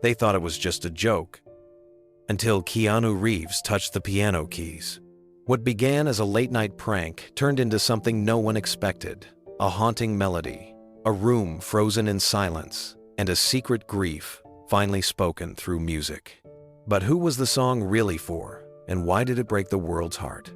They thought it was just a joke, until Keanu Reeves touched the piano keys. What began as a late-night prank turned into something no one expected: a haunting melody, a room frozen in silence, and a secret grief finally spoken through music. But who was the song really for, and why did it break the world's heart?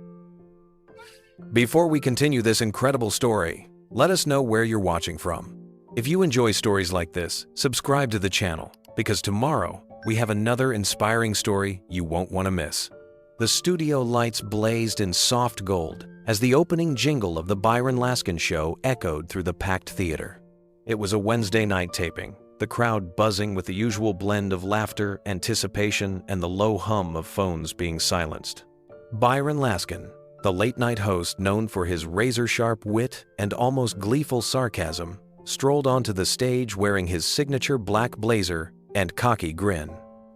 Before we continue this incredible story, let us know where you're watching from. If you enjoy stories like this, subscribe to the channel, because tomorrow we have another inspiring story you won't want to miss. The studio lights blazed in soft gold as the opening jingle of the Byron Laskin Show echoed through the packed theater. It was a Wednesday night taping, the crowd buzzing with the usual blend of laughter, anticipation, and the low hum of phones being silenced. Byron Laskin, the late-night host known for his razor-sharp wit and almost gleeful sarcasm, strolled onto the stage wearing his signature black blazer and cocky grin.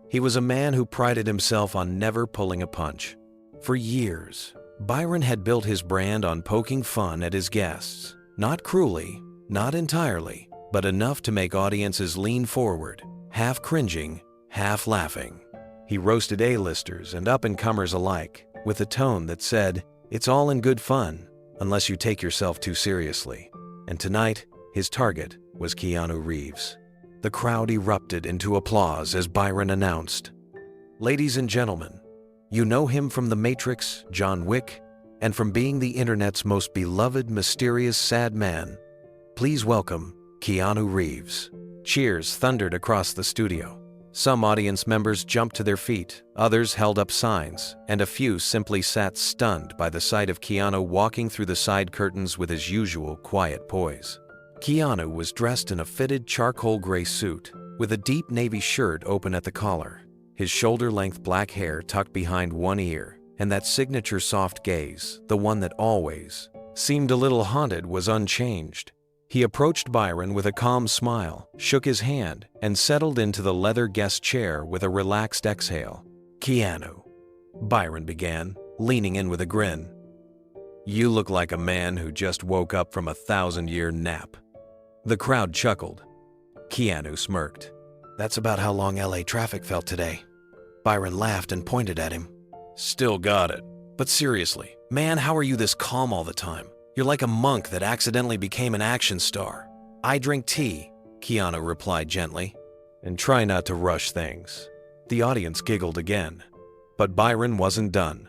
He was a man who prided himself on never pulling a punch. For years, Byron had built his brand on poking fun at his guests. Not cruelly, not entirely, but enough to make audiences lean forward, half cringing, half laughing. He roasted A-listers and up-and-comers alike, with a tone that said, "It's all in good fun, unless you take yourself too seriously." And tonight, his target was Keanu Reeves. The crowd erupted into applause as Byron announced, "Ladies and gentlemen, you know him from The Matrix, John Wick, and from being the internet's most beloved, mysterious, sad man. Please welcome Keanu Reeves." Cheers thundered across the studio. Some audience members jumped to their feet, others held up signs, and a few simply sat stunned by the sight of Keanu walking through the side curtains with his usual quiet poise. Keanu was dressed in a fitted charcoal gray suit, with a deep navy shirt open at the collar, his shoulder-length black hair tucked behind one ear, and that signature soft gaze, the one that always seemed a little haunted, was unchanged. He approached Byron with a calm smile, shook his hand, and settled into the leather guest chair with a relaxed exhale. "Keanu," Byron began, leaning in with a grin, "you look like a man who just woke up from a 1,000-year nap." The crowd chuckled. Keanu smirked. "That's about how long LA traffic felt today." Byron laughed and pointed at him. "Still got it. But seriously, man, how are you this calm all the time? You're like a monk that accidentally became an action star." "I drink tea," Keanu replied gently, "and try not to rush things." The audience giggled again. But Byron wasn't done.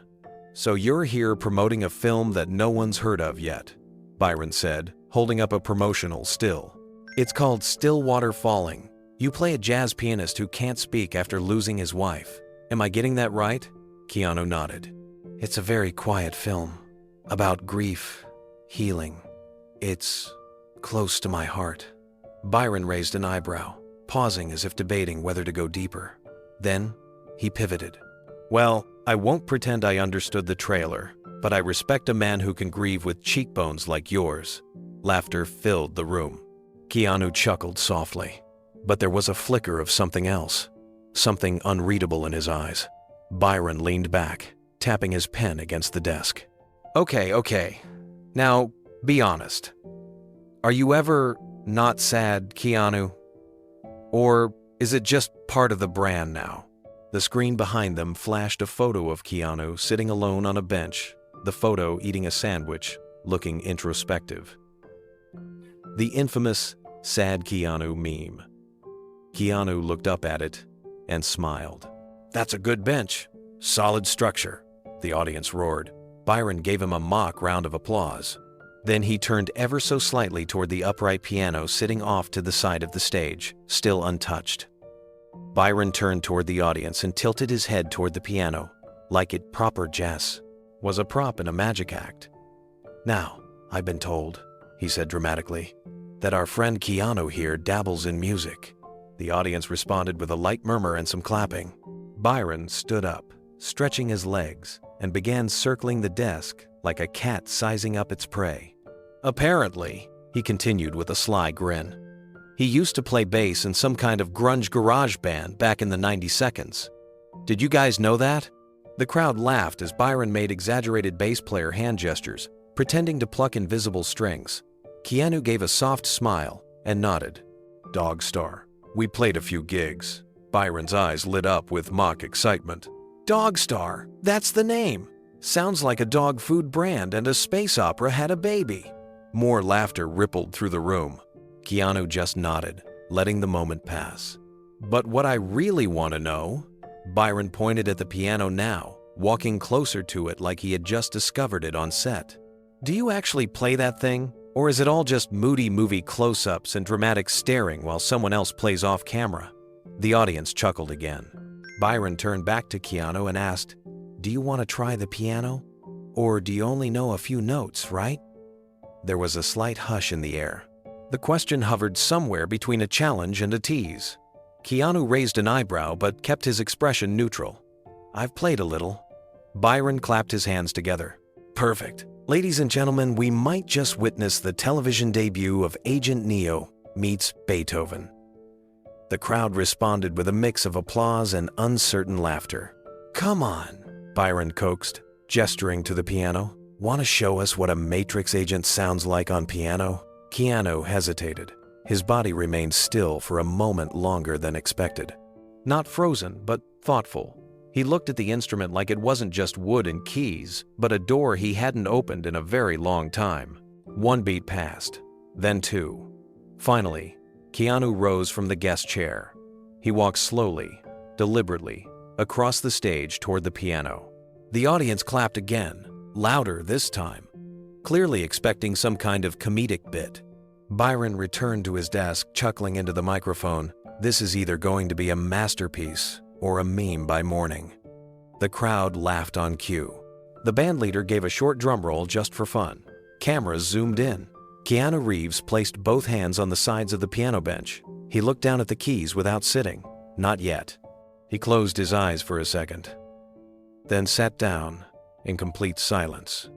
"So you're here promoting a film that no one's heard of yet," Byron said, holding up a promotional still. "It's called Stillwater Falling. You play a jazz pianist who can't speak after losing his wife. Am I getting that right?" Keanu nodded. "It's a very quiet film, about grief, healing. It's close to my heart." Byron raised an eyebrow, pausing as if debating whether to go deeper. Then, he pivoted. "Well, I won't pretend I understood the trailer, but I respect a man who can grieve with cheekbones like yours." Laughter filled the room. Keanu chuckled softly, but there was a flicker of something else, something unreadable in his eyes. Byron leaned back, tapping his pen against the desk. Okay. Now, be honest. Are you ever not sad, Keanu? Or is it just part of the brand now?" The screen behind them flashed a photo of Keanu sitting alone on a bench, the photo eating a sandwich, looking introspective. The infamous Sad Keanu meme. Keanu looked up at it and smiled. "That's a good bench. Solid structure," the audience roared. Byron gave him a mock round of applause. Then he turned ever so slightly toward the upright piano sitting off to the side of the stage, still untouched. Byron turned toward the audience and tilted his head toward the piano, like it proper jazz was a prop in a magic act. "Now, I've been told," he said dramatically, "that our friend Keanu here dabbles in music." The audience responded with a light murmur and some clapping. Byron stood up, stretching his legs, and began circling the desk like a cat sizing up its prey. "Apparently," he continued with a sly grin, "he used to play bass in some kind of grunge garage band back in the 90 seconds. Did you guys know that?" The crowd laughed as Byron made exaggerated bass player hand gestures, pretending to pluck invisible strings. Keanu gave a soft smile and nodded. "Dog Star. We played a few gigs," Byron's eyes lit up with mock excitement. Dog Star, that's the name. Sounds like a dog food brand and a space opera had a baby. More laughter rippled through the room. Keanu just nodded, letting the moment pass. But what I really want to know, Byron pointed at the piano now, walking closer to it like he had just discovered it on set. Do you actually play that thing? Or is it all just moody movie close-ups and dramatic staring while someone else plays off camera? The audience chuckled again. Byron turned back to Keanu and asked, "Do you want to try the piano? Or do you only know a few notes, right?" There was a slight hush in the air. The question hovered somewhere between a challenge and a tease. Keanu raised an eyebrow but kept his expression neutral. "I've played a little." Byron clapped his hands together. "Perfect. Ladies and gentlemen, we might just witness the television debut of Agent Neo meets Beethoven." The crowd responded with a mix of applause and uncertain laughter. "Come on," Byron coaxed, gesturing to the piano. "Want to show us what a Matrix agent sounds like on piano?" Keanu hesitated. His body remained still for a moment longer than expected. Not frozen, but thoughtful. He looked at the instrument like it wasn't just wood and keys, but a door he hadn't opened in a very long time. One beat passed, then two. Finally, Keanu rose from the guest chair. He walked slowly, deliberately, across the stage toward the piano. The audience clapped again, louder this time, clearly expecting some kind of comedic bit. Byron returned to his desk, chuckling into the microphone. This is either going to be a masterpiece or a meme by morning. The crowd laughed on cue. The bandleader gave a short drum roll just for fun. Cameras zoomed in. Keanu Reeves placed both hands on the sides of the piano bench. He looked down at the keys without sitting. Not yet. He closed his eyes for a second, then sat down in complete silence.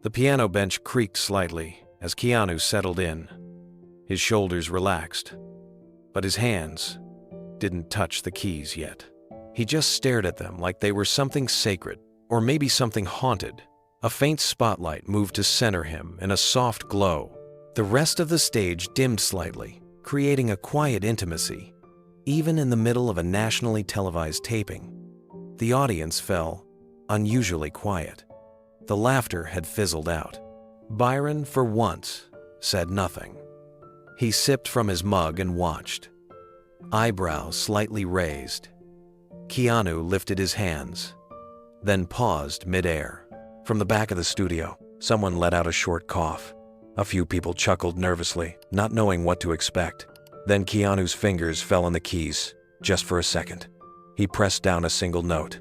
The piano bench creaked slightly as Keanu settled in. His shoulders relaxed, but his hands didn't touch the keys yet. He just stared at them like they were something sacred, or maybe something haunted. A faint spotlight moved to center him in a soft glow. The rest of the stage dimmed slightly, creating a quiet intimacy. Even in the middle of a nationally televised taping, the audience fell unusually quiet. The laughter had fizzled out. Byron, for once, said nothing. He sipped from his mug and watched, eyebrows slightly raised. Keanu lifted his hands, then paused midair. From the back of the studio, someone let out a short cough. A few people chuckled nervously, not knowing what to expect. Then Keanu's fingers fell on the keys, just for a second. He pressed down a single note,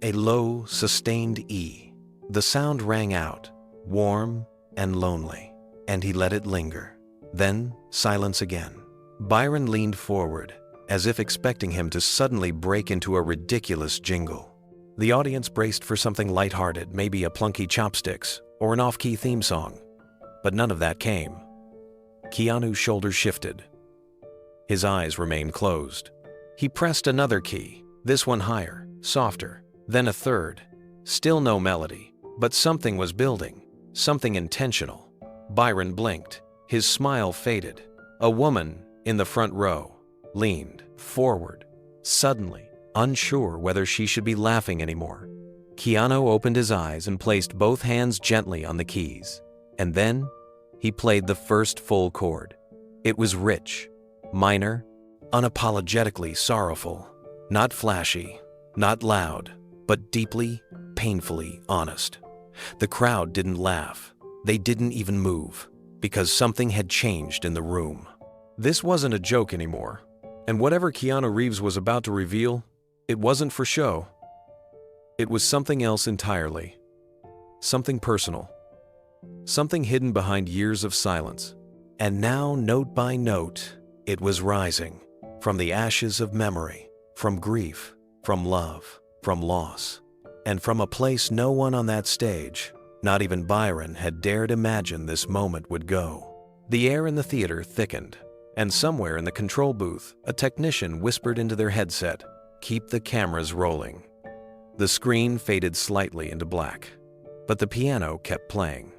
a low, sustained E. The sound rang out, warm and lonely, and he let it linger. Then silence again. Byron leaned forward, as if expecting him to suddenly break into a ridiculous jingle. The audience braced for something lighthearted, maybe a plunky chopsticks or an off-key theme song. But none of that came. Keanu's shoulders shifted. His eyes remained closed. He pressed another key, this one higher, softer, then a third. Still no melody, but something was building, something intentional. Byron blinked. His smile faded. A woman in the front row leaned forward, suddenly unsure whether she should be laughing anymore. Keanu opened his eyes and placed both hands gently on the keys. And then he played the first full chord. It was rich, minor, unapologetically sorrowful. Not flashy, not loud, but deeply, painfully honest. The crowd didn't laugh. They didn't even move, because something had changed in the room. This wasn't a joke anymore, and whatever Keanu Reeves was about to reveal, it wasn't for show. It was something else entirely. Something personal. Something hidden behind years of silence. And now, note by note, it was rising. From the ashes of memory, from grief, from love, from loss, and from a place no one on that stage, not even Byron, had dared imagine this moment would go. The air in the theater thickened, and somewhere in the control booth, a technician whispered into their headset, "Keep the cameras rolling." The screen faded slightly into black, but the piano kept playing.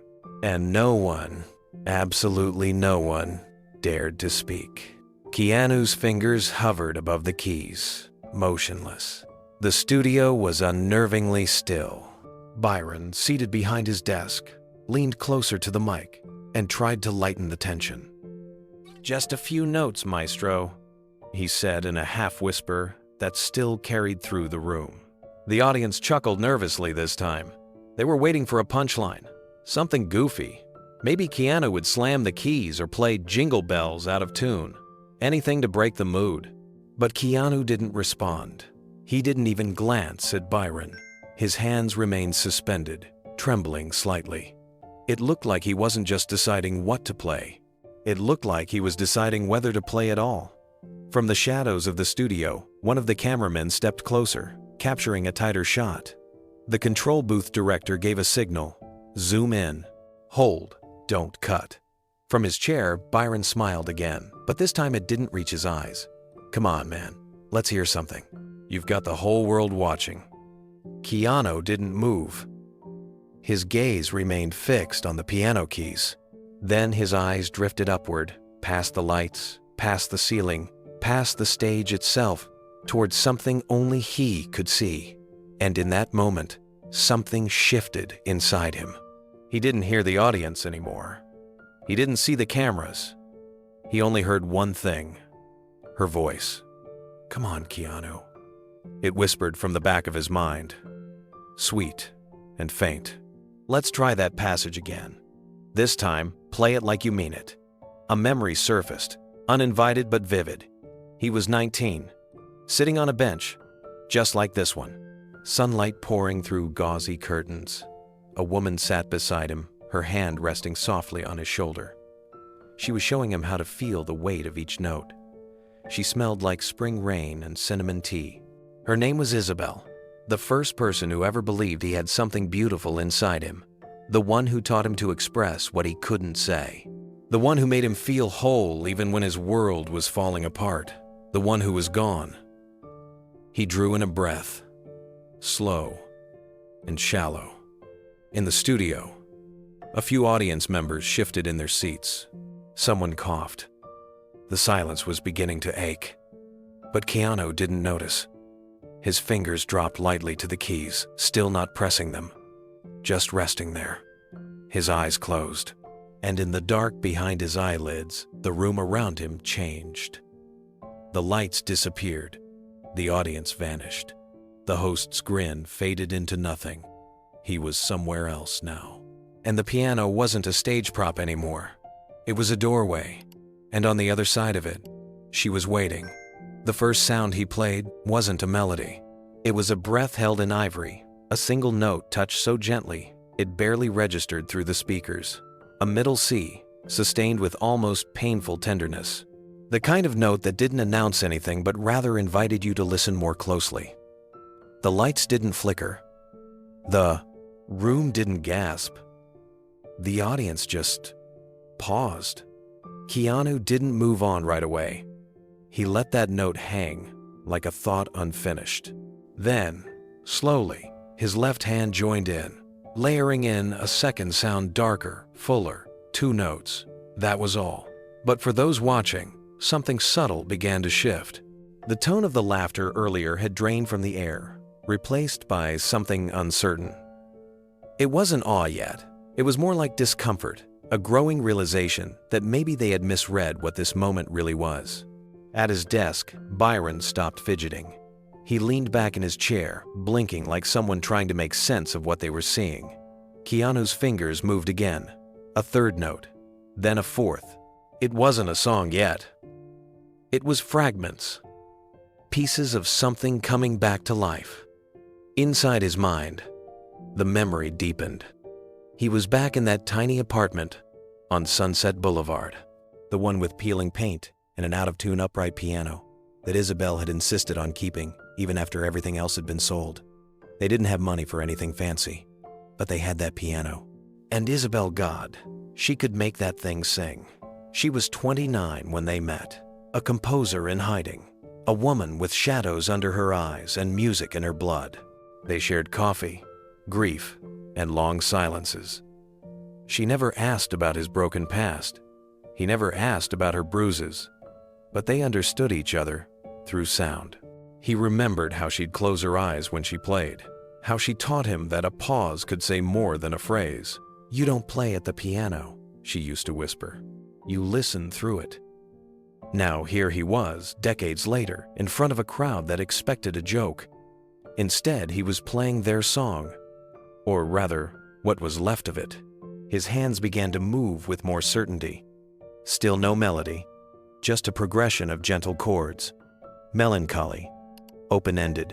And no one, absolutely no one, dared to speak. Keanu's fingers hovered above the keys, motionless. The studio was unnervingly still. Byron, seated behind his desk, leaned closer to the mic and tried to lighten the tension. "Just a few notes, maestro," he said in a half-whisper that still carried through the room. The audience chuckled nervously this time. They were waiting for a punchline, something goofy. Maybe Keanu would slam the keys or play Jingle Bells out of tune, anything to break the mood. But Keanu didn't respond. He didn't even glance at Byron. His hands remained suspended, trembling slightly. It looked like he wasn't just deciding what to play. It looked like he was deciding whether to play at all. From the shadows of the studio, one of the cameramen stepped closer, capturing a tighter shot. The control booth director gave a signal: "Zoom in, hold, don't cut." From his chair, Byron smiled again, but this time it didn't reach his eyes. "Come on, man, let's hear something. You've got the whole world watching." Keanu didn't move. His gaze remained fixed on the piano keys. Then his eyes drifted upward, past the lights, past the ceiling, past the stage itself, towards something only he could see. And in that moment, something shifted inside him. He didn't hear the audience anymore. He didn't see the cameras. He only heard one thing: her voice. "Come on, Keanu," it whispered from the back of his mind. Sweet and faint. "Let's try that passage again. This time, play it like you mean it." A memory surfaced, uninvited but vivid. He was 19, sitting on a bench, just like this one. Sunlight pouring through gauzy curtains. A woman sat beside him, her hand resting softly on his shoulder. She was showing him how to feel the weight of each note. She smelled like spring rain and cinnamon tea. Her name was Isabel, the first person who ever believed he had something beautiful inside him, the one who taught him to express what he couldn't say, the one who made him feel whole even when his world was falling apart, the one who was gone. He drew in a breath, slow and shallow. In the studio, a few audience members shifted in their seats. Someone coughed. The silence was beginning to ache. But Keanu didn't notice. His fingers dropped lightly to the keys, still not pressing them, just resting there. His eyes closed, and in the dark behind his eyelids, the room around him changed. The lights disappeared. The audience vanished. The host's grin faded into nothing. He was somewhere else now. And the piano wasn't a stage prop anymore. It was a doorway, and on the other side of it, she was waiting. The first sound he played wasn't a melody. It was a breath held in ivory, a single note touched so gently it barely registered through the speakers. A middle C, sustained with almost painful tenderness. The kind of note that didn't announce anything but rather invited you to listen more closely. The lights didn't flicker. The room didn't gasp. The audience just paused. Keanu didn't move on right away. He let that note hang, like a thought unfinished. Then, slowly, his left hand joined in, layering in a second sound darker, fuller, 2 notes. That was all. But for those watching, something subtle began to shift. The tone of the laughter earlier had drained from the air, replaced by something uncertain. It wasn't awe yet. It was more like discomfort, a growing realization that maybe they had misread what this moment really was. At his desk, Byron stopped fidgeting. He leaned back in his chair, blinking like someone trying to make sense of what they were seeing. Keanu's fingers moved again. A third note, then a fourth. It wasn't a song yet. It was fragments. Pieces of something coming back to life. Inside his mind, the memory deepened. He was back in that tiny apartment on Sunset Boulevard, the one with peeling paint and an out-of-tune upright piano that Isabel had insisted on keeping even after everything else had been sold. They didn't have money for anything fancy, but they had that piano. And Isabel, God, she could make that thing sing. She was 29 when they met, a composer in hiding, a woman with shadows under her eyes and music in her blood. They shared coffee, grief, and long silences. She never asked about his broken past. He never asked about her bruises, but they understood each other through sound. He remembered how she'd close her eyes when she played, how she taught him that a pause could say more than a phrase. "You don't play at the piano," she used to whisper. "You listen through it." Now here he was, decades later, in front of a crowd that expected a joke. Instead, he was playing their song, or rather, what was left of it. His hands began to move with more certainty. Still no melody, just a progression of gentle chords. Melancholy, open-ended,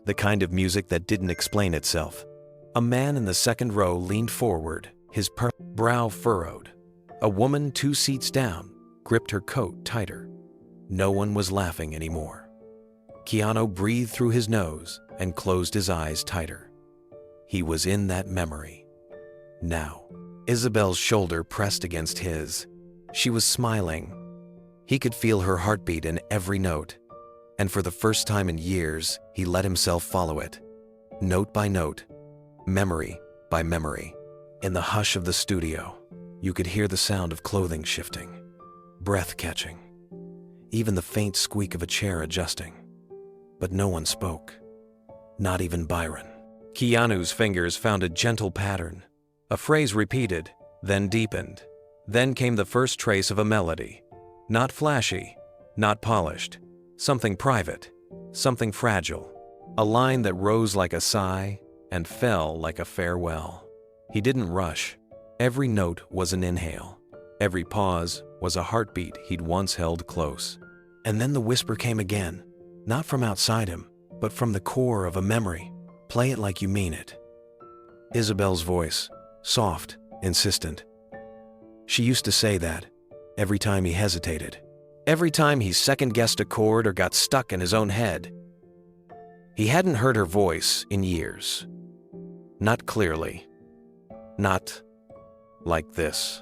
the kind of music that didn't explain itself. A man in the second row leaned forward, his brow furrowed. A woman 2 seats down gripped her coat tighter. No one was laughing anymore. Keanu breathed through his nose and closed his eyes tighter. He was in that memory. Now, Isabel's shoulder pressed against his. She was smiling. He could feel her heartbeat in every note, and for the first time in years, he let himself follow it. Note by note, memory by memory. In the hush of the studio, you could hear the sound of clothing shifting, breath catching, even the faint squeak of a chair adjusting. But no one spoke, not even Byron. Keanu's fingers found a gentle pattern. A phrase repeated, then deepened. Then came the first trace of a melody. Not flashy, not polished. Something private, something fragile. A line that rose like a sigh and fell like a farewell. He didn't rush. Every note was an inhale. Every pause was a heartbeat he'd once held close. And then the whisper came again, not from outside him, but from the core of a memory. "Play it like you mean it." Isabel's voice, soft, insistent. She used to say that every time he hesitated, every time he second-guessed a chord or got stuck in his own head. He hadn't heard her voice in years. Not clearly. Not like this.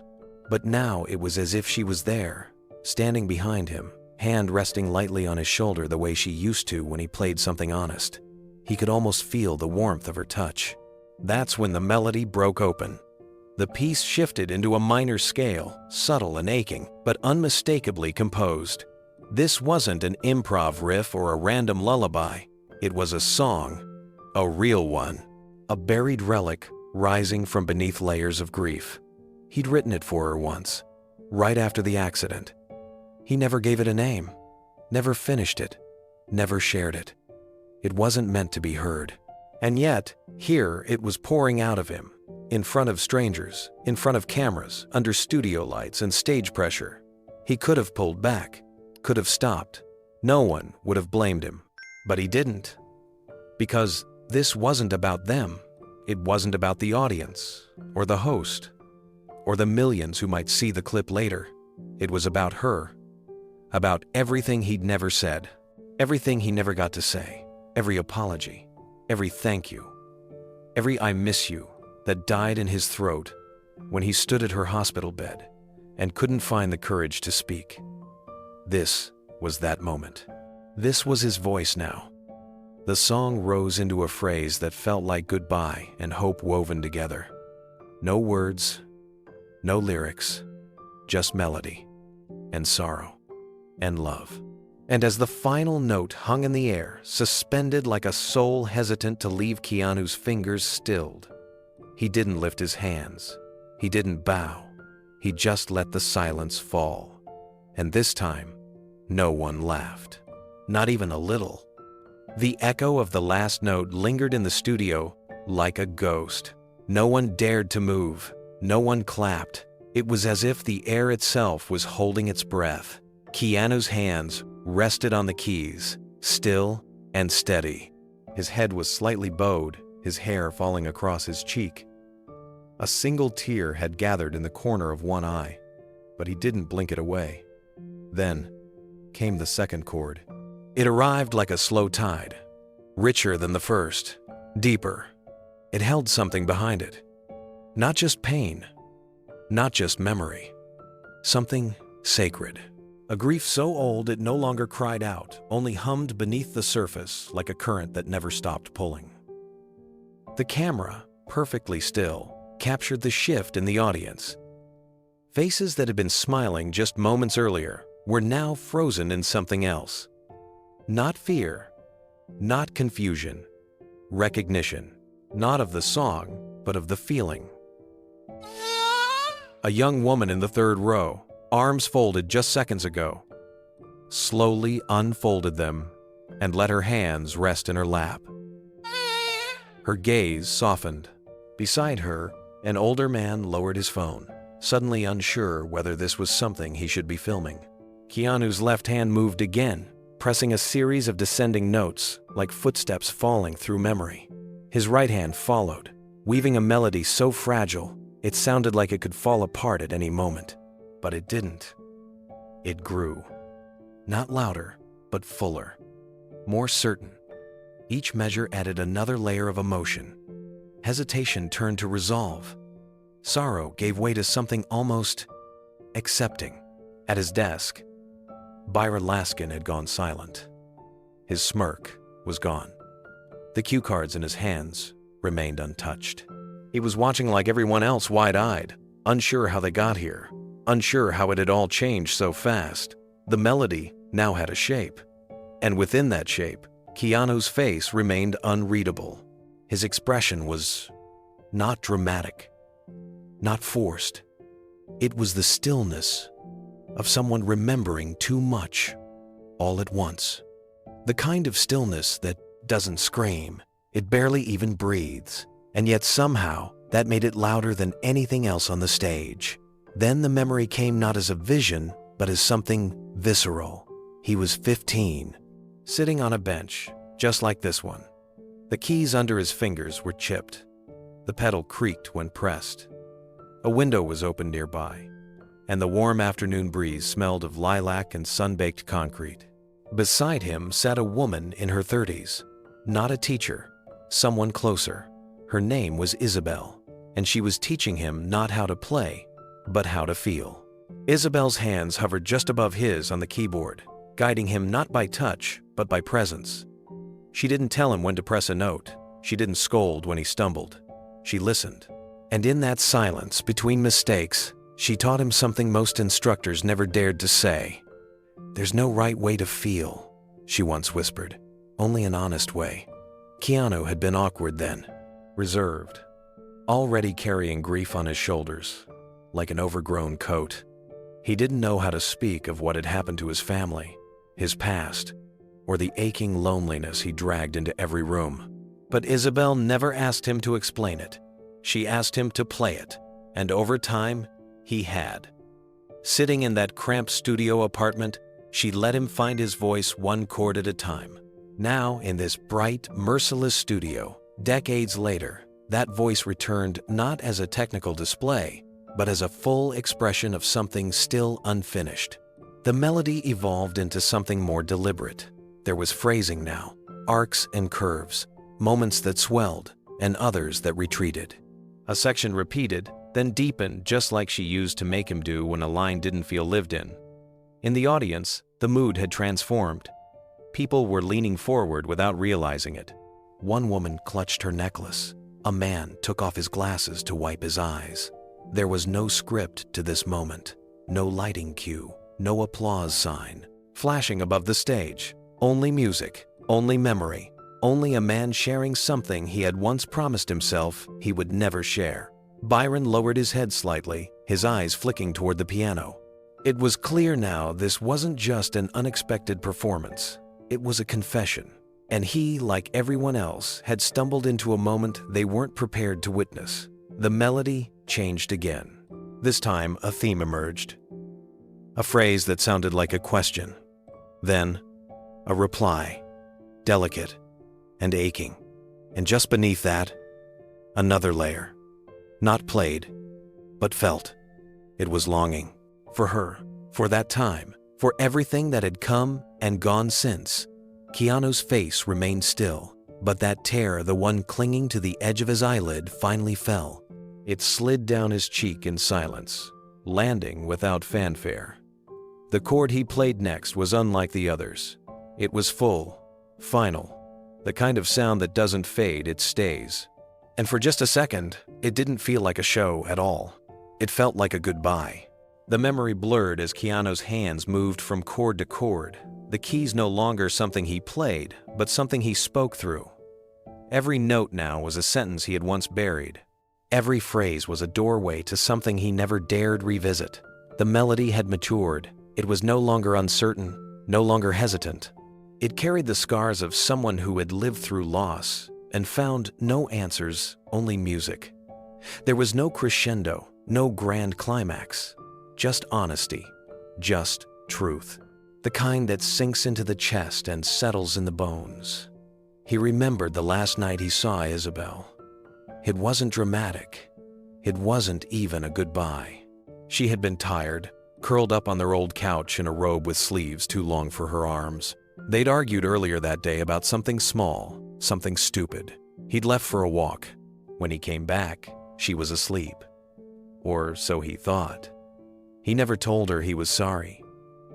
But now it was as if she was there, standing behind him, hand resting lightly on his shoulder the way she used to when he played something honest. He could almost feel the warmth of her touch. That's when the melody broke open. The piece shifted into a minor scale, subtle and aching, but unmistakably composed. This wasn't an improv riff or a random lullaby. It was a song, a real one, a buried relic rising from beneath layers of grief. He'd written it for her once, right after the accident. He never gave it a name, never finished it, never shared it. It wasn't meant to be heard. And yet, here it was pouring out of him, in front of strangers, in front of cameras, under studio lights and stage pressure. He could have pulled back, could have stopped. No one would have blamed him. But he didn't. Because this wasn't about them. It wasn't about the audience, or the host, or the millions who might see the clip later. It was about her. About everything he'd never said, everything he never got to say, every apology, every thank you, every I miss you that died in his throat when he stood at her hospital bed and couldn't find the courage to speak. This was that moment. This was his voice now. The song rose into a phrase that felt like goodbye and hope woven together. No words, no lyrics, just melody and sorrow and love. And as the final note hung in the air, suspended like a soul hesitant to leave Keanu's fingers stilled, he didn't lift his hands. He didn't bow. He just let the silence fall. And this time, no one laughed. Not even a little. The echo of the last note lingered in the studio like a ghost. No one dared to move. No one clapped. It was as if the air itself was holding its breath. Keanu's hands rested on the keys, still and steady. His head was slightly bowed, his hair falling across his cheek. A single tear had gathered in the corner of one eye, but he didn't blink it away. Then came the second chord. It arrived like a slow tide, richer than the first, deeper. It held something behind it. Not just pain, not just memory. Something sacred. A grief so old it no longer cried out, only hummed beneath the surface like a current that never stopped pulling. The camera, perfectly still, captured the shift in the audience. Faces that had been smiling just moments earlier were now frozen in something else. Not fear, Not confusion. Recognition. Not of the song, but of the feeling. A young woman in the third row, arms folded just seconds ago, slowly unfolded them and let her hands rest in her lap. Her gaze softened. Beside her, an older man lowered his phone, suddenly unsure whether this was something he should be filming. Keanu's left hand moved again, pressing a series of descending notes, like footsteps falling through memory. His right hand followed, weaving a melody so fragile, it sounded like it could fall apart at any moment. But it didn't. It grew. Not louder, but fuller. More certain. Each measure added another layer of emotion. Hesitation turned to resolve. Sorrow gave way to something almost accepting. At his desk, Byron Laskin had gone silent. His smirk was gone. The cue cards in his hands remained untouched. He was watching like everyone else, wide-eyed, unsure how they got here, unsure how it had all changed so fast. The melody now had a shape, and within that shape, Keanu's face remained unreadable. His expression was not dramatic, not forced. It was the stillness of someone remembering too much all at once. The kind of stillness that doesn't scream, it barely even breathes, and yet somehow that made it louder than anything else on the stage. Then the memory came not as a vision, but as something visceral. He was 15, sitting on a bench, just like this one. The keys under his fingers were chipped. The pedal creaked when pressed. A window was open nearby, and the warm afternoon breeze smelled of lilac and sun-baked concrete. Beside him sat a woman in her 30s, not a teacher, someone closer. Her name was Isabel, and she was teaching him not how to play, but how to feel. Isabel's hands hovered just above his on the keyboard, guiding him not by touch, but by presence. She didn't tell him when to press a note. She didn't scold when he stumbled. She listened. And in that silence between mistakes, she taught him something most instructors never dared to say. "There's no right way to feel," she once whispered. "Only an honest way." Keanu had been awkward then, reserved, already carrying grief on his shoulders, like an overgrown coat. He didn't know how to speak of what had happened to his family, his past, or the aching loneliness he dragged into every room. But Isabel never asked him to explain it. She asked him to play it, and over time, he had. Sitting in that cramped studio apartment, she let him find his voice one chord at a time. Now, in this bright, merciless studio, decades later, that voice returned not as a technical display, but as a full expression of something still unfinished. The melody evolved into something more deliberate. There was phrasing now, arcs and curves, moments that swelled, and others that retreated. A section repeated, then deepened just like she used to make him do when a line didn't feel lived in. In the audience, the mood had transformed. People were leaning forward without realizing it. One woman clutched her necklace. A man took off his glasses to wipe his eyes. There was no script to this moment, no lighting cue, no applause sign, flashing above the stage. Only music, only memory, only a man sharing something he had once promised himself he would never share. Byron lowered his head slightly, his eyes flicking toward the piano. It was clear now this wasn't just an unexpected performance. It was a confession, and he, like everyone else, had stumbled into a moment they weren't prepared to witness. The melody changed again. This time, a theme emerged. A phrase that sounded like a question. Then, a reply, delicate and aching. And just beneath that, another layer. Not played, but felt. It was longing. For her, for that time, for everything that had come and gone since. Keanu's face remained still, but that tear, the one clinging to the edge of his eyelid, finally fell. It slid down his cheek in silence, landing without fanfare. The chord he played next was unlike the others. It was full, final, the kind of sound that doesn't fade, it stays. And for just a second, it didn't feel like a show at all. It felt like a goodbye. The memory blurred as Keanu's hands moved from chord to chord. the keys no longer something he played, but something he spoke through. Every note now was a sentence he had once buried. Every phrase was a doorway to something he never dared revisit. The melody had matured. It was no longer uncertain, no longer hesitant. It carried the scars of someone who had lived through loss and found no answers, only music. There was no crescendo, no grand climax, just honesty, just truth, the kind that sinks into the chest and settles in the bones. He remembered the last night he saw Isabel. It wasn't dramatic. It wasn't even a goodbye. She had been tired, curled up on their old couch in a robe with sleeves too long for her arms. They'd argued earlier that day about something small, something stupid. He'd left for a walk. When he came back, she was asleep. Or so he thought. He never told her he was sorry.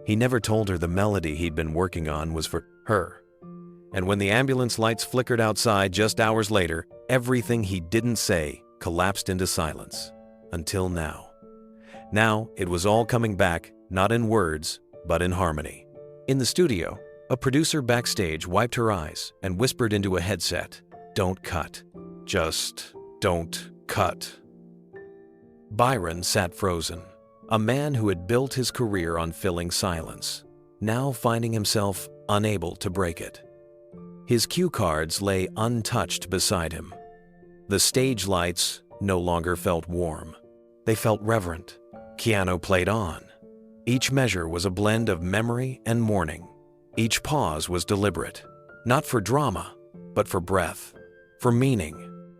He never told her the melody he'd been working on was for her. And when the ambulance lights flickered outside just hours later, everything he didn't say collapsed into silence. Until now. Now it was all coming back, not in words, but in harmony. In the studio, a producer backstage wiped her eyes and whispered into a headset, "Don't cut. Just don't cut." Byron sat frozen, a man who had built his career on filling silence, now finding himself unable to break it. His cue cards lay untouched beside him. The stage lights no longer felt warm. They felt reverent. Keanu played on. Each measure was a blend of memory and mourning. Each pause was deliberate, not for drama, but for breath, for meaning,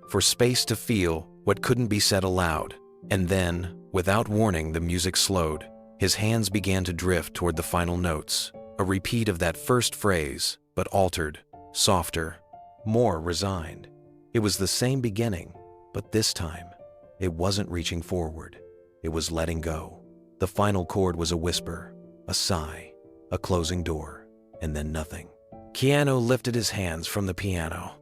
for space to feel what couldn't be said aloud. And then, without warning, the music slowed. His hands began to drift toward the final notes, a repeat of that first phrase, but altered, softer, more resigned. It was the same beginning, but this time, it wasn't reaching forward. It was letting go. The final chord was a whisper, a sigh, a closing door, and then nothing. Keanu lifted his hands from the piano,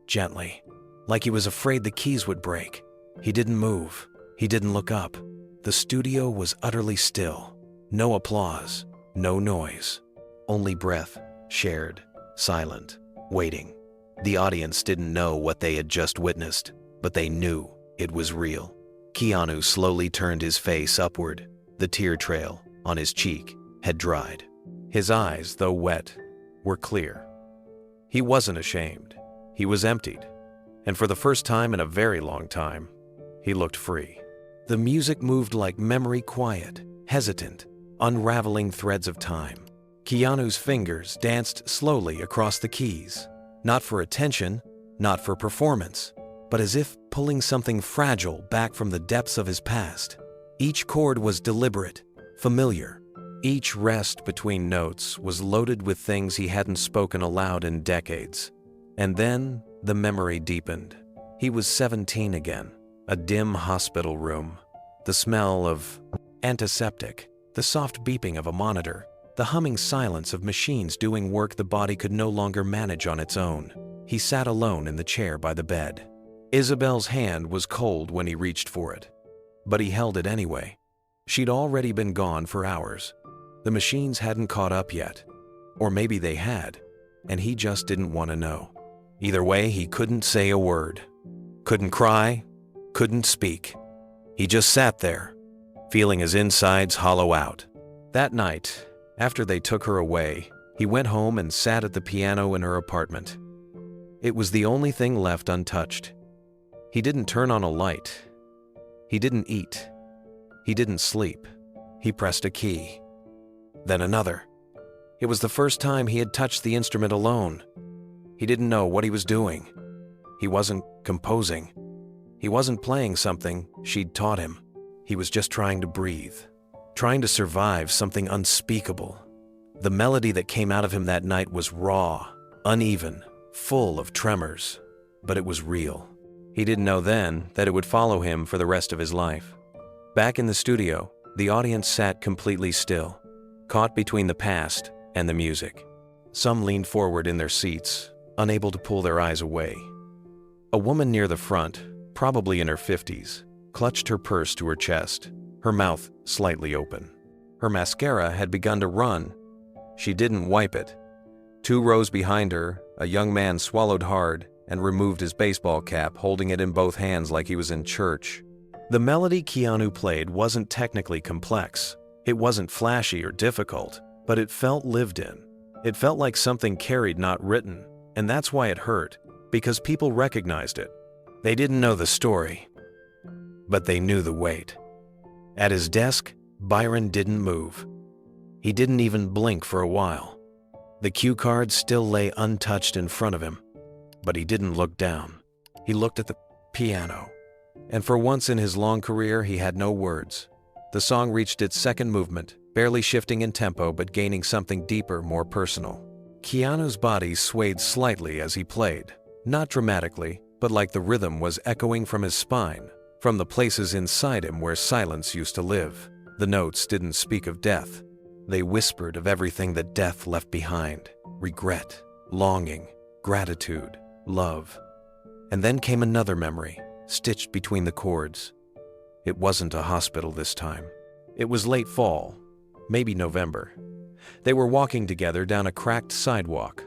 gently, like he was afraid the keys would break. He didn't move. He didn't look up. The studio was utterly still. No applause, no noise. Only breath, shared, silent, waiting. The audience didn't know what they had just witnessed, but they knew it was real. Keanu slowly turned his face upward. The tear trail on his cheek had dried. His eyes, though wet, were clear. He wasn't ashamed. He was emptied. And for the first time in a very long time, he looked free. The music moved like memory, quiet, hesitant, unraveling threads of time. Keanu's fingers danced slowly across the keys, not for attention, not for performance, but as if pulling something fragile back from the depths of his past. Each chord was deliberate, familiar. Each rest between notes was loaded with things he hadn't spoken aloud in decades. And then the memory deepened. He was 17 again. A dim hospital room, the smell of antiseptic, the soft beeping of a monitor, the humming silence of machines doing work the body could no longer manage on its own. He sat alone in the chair by the bed. Isabel's hand was cold when he reached for it, but he held it anyway. She'd already been gone for hours. The machines hadn't caught up yet, or maybe they had, and he just didn't want to know. Either way, he couldn't say a word, couldn't cry, couldn't speak. He just sat there, feeling his insides hollow out. That night, after they took her away, he went home and sat at the piano in her apartment. It was the only thing left untouched. He didn't turn on a light. He didn't eat. He didn't sleep. He pressed a key. Then another. It was the first time he had touched the instrument alone. He didn't know what he was doing. He wasn't composing. He wasn't playing something she'd taught him. He was just trying to breathe, trying to survive something unspeakable. The melody that came out of him that night was raw, uneven, full of tremors, but it was real. He didn't know then that it would follow him for the rest of his life. Back in the studio, the audience sat completely still, caught between the past and the music. Some leaned forward in their seats, unable to pull their eyes away. A woman near the front, probably in her 50s, clutched her purse to her chest, her mouth slightly open. Her mascara had begun to run. She didn't wipe it. 2 rows behind her, a young man swallowed hard and removed his baseball cap, holding it in both hands like he was in church. The melody Keanu played wasn't technically complex. It wasn't flashy or difficult, but it felt lived in. It felt like something carried, not written, and that's why it hurt, because people recognized it. They didn't know the story, but they knew the weight. At his desk, Byron didn't move. He didn't even blink for a while. The cue cards still lay untouched in front of him, but he didn't look down. He looked at the piano, and for once in his long career, he had no words. The song reached its second movement, barely shifting in tempo but gaining something deeper, more personal. Keanu's body swayed slightly as he played, not dramatically, but like the rhythm was echoing from his spine, from the places inside him where silence used to live. The notes didn't speak of death. They whispered of everything that death left behind: regret, longing, gratitude, love. And then came another memory, stitched between the chords. It wasn't a hospital this time. It was late fall, maybe November. They were walking together down a cracked sidewalk,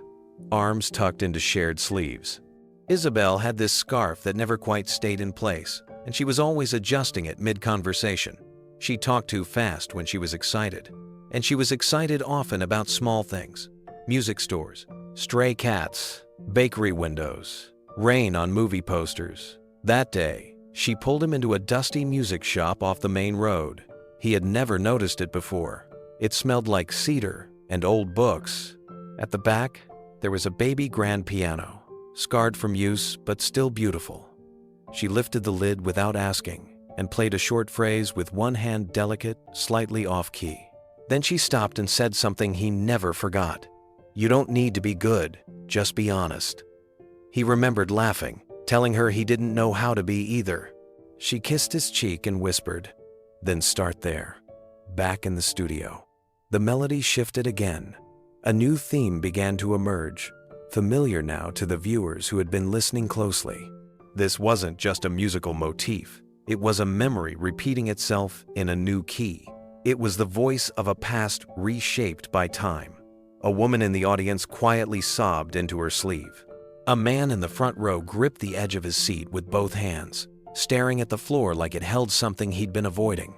arms tucked into shared sleeves. Isabel had this scarf that never quite stayed in place, and she was always adjusting it mid-conversation. She talked too fast when she was excited, and she was excited often about small things: music stores, stray cats, bakery windows, rain on movie posters. That day, she pulled him into a dusty music shop off the main road. He had never noticed it before. It smelled like cedar and old books. At the back, there was a baby grand piano, scarred from use but still beautiful. She lifted the lid without asking and played a short phrase with one hand delicate, slightly off-key. Then she stopped and said something he never forgot. "You don't need to be good, just be honest." He remembered laughing, telling her he didn't know how to be either. She kissed his cheek and whispered, "Then start there." Back in the studio, the melody shifted again. A new theme began to emerge, familiar now to the viewers who had been listening closely. This wasn't just a musical motif. It was a memory repeating itself in a new key. It was the voice of a past reshaped by time. A woman in the audience quietly sobbed into her sleeve. A man in the front row gripped the edge of his seat with both hands, staring at the floor like it held something he'd been avoiding.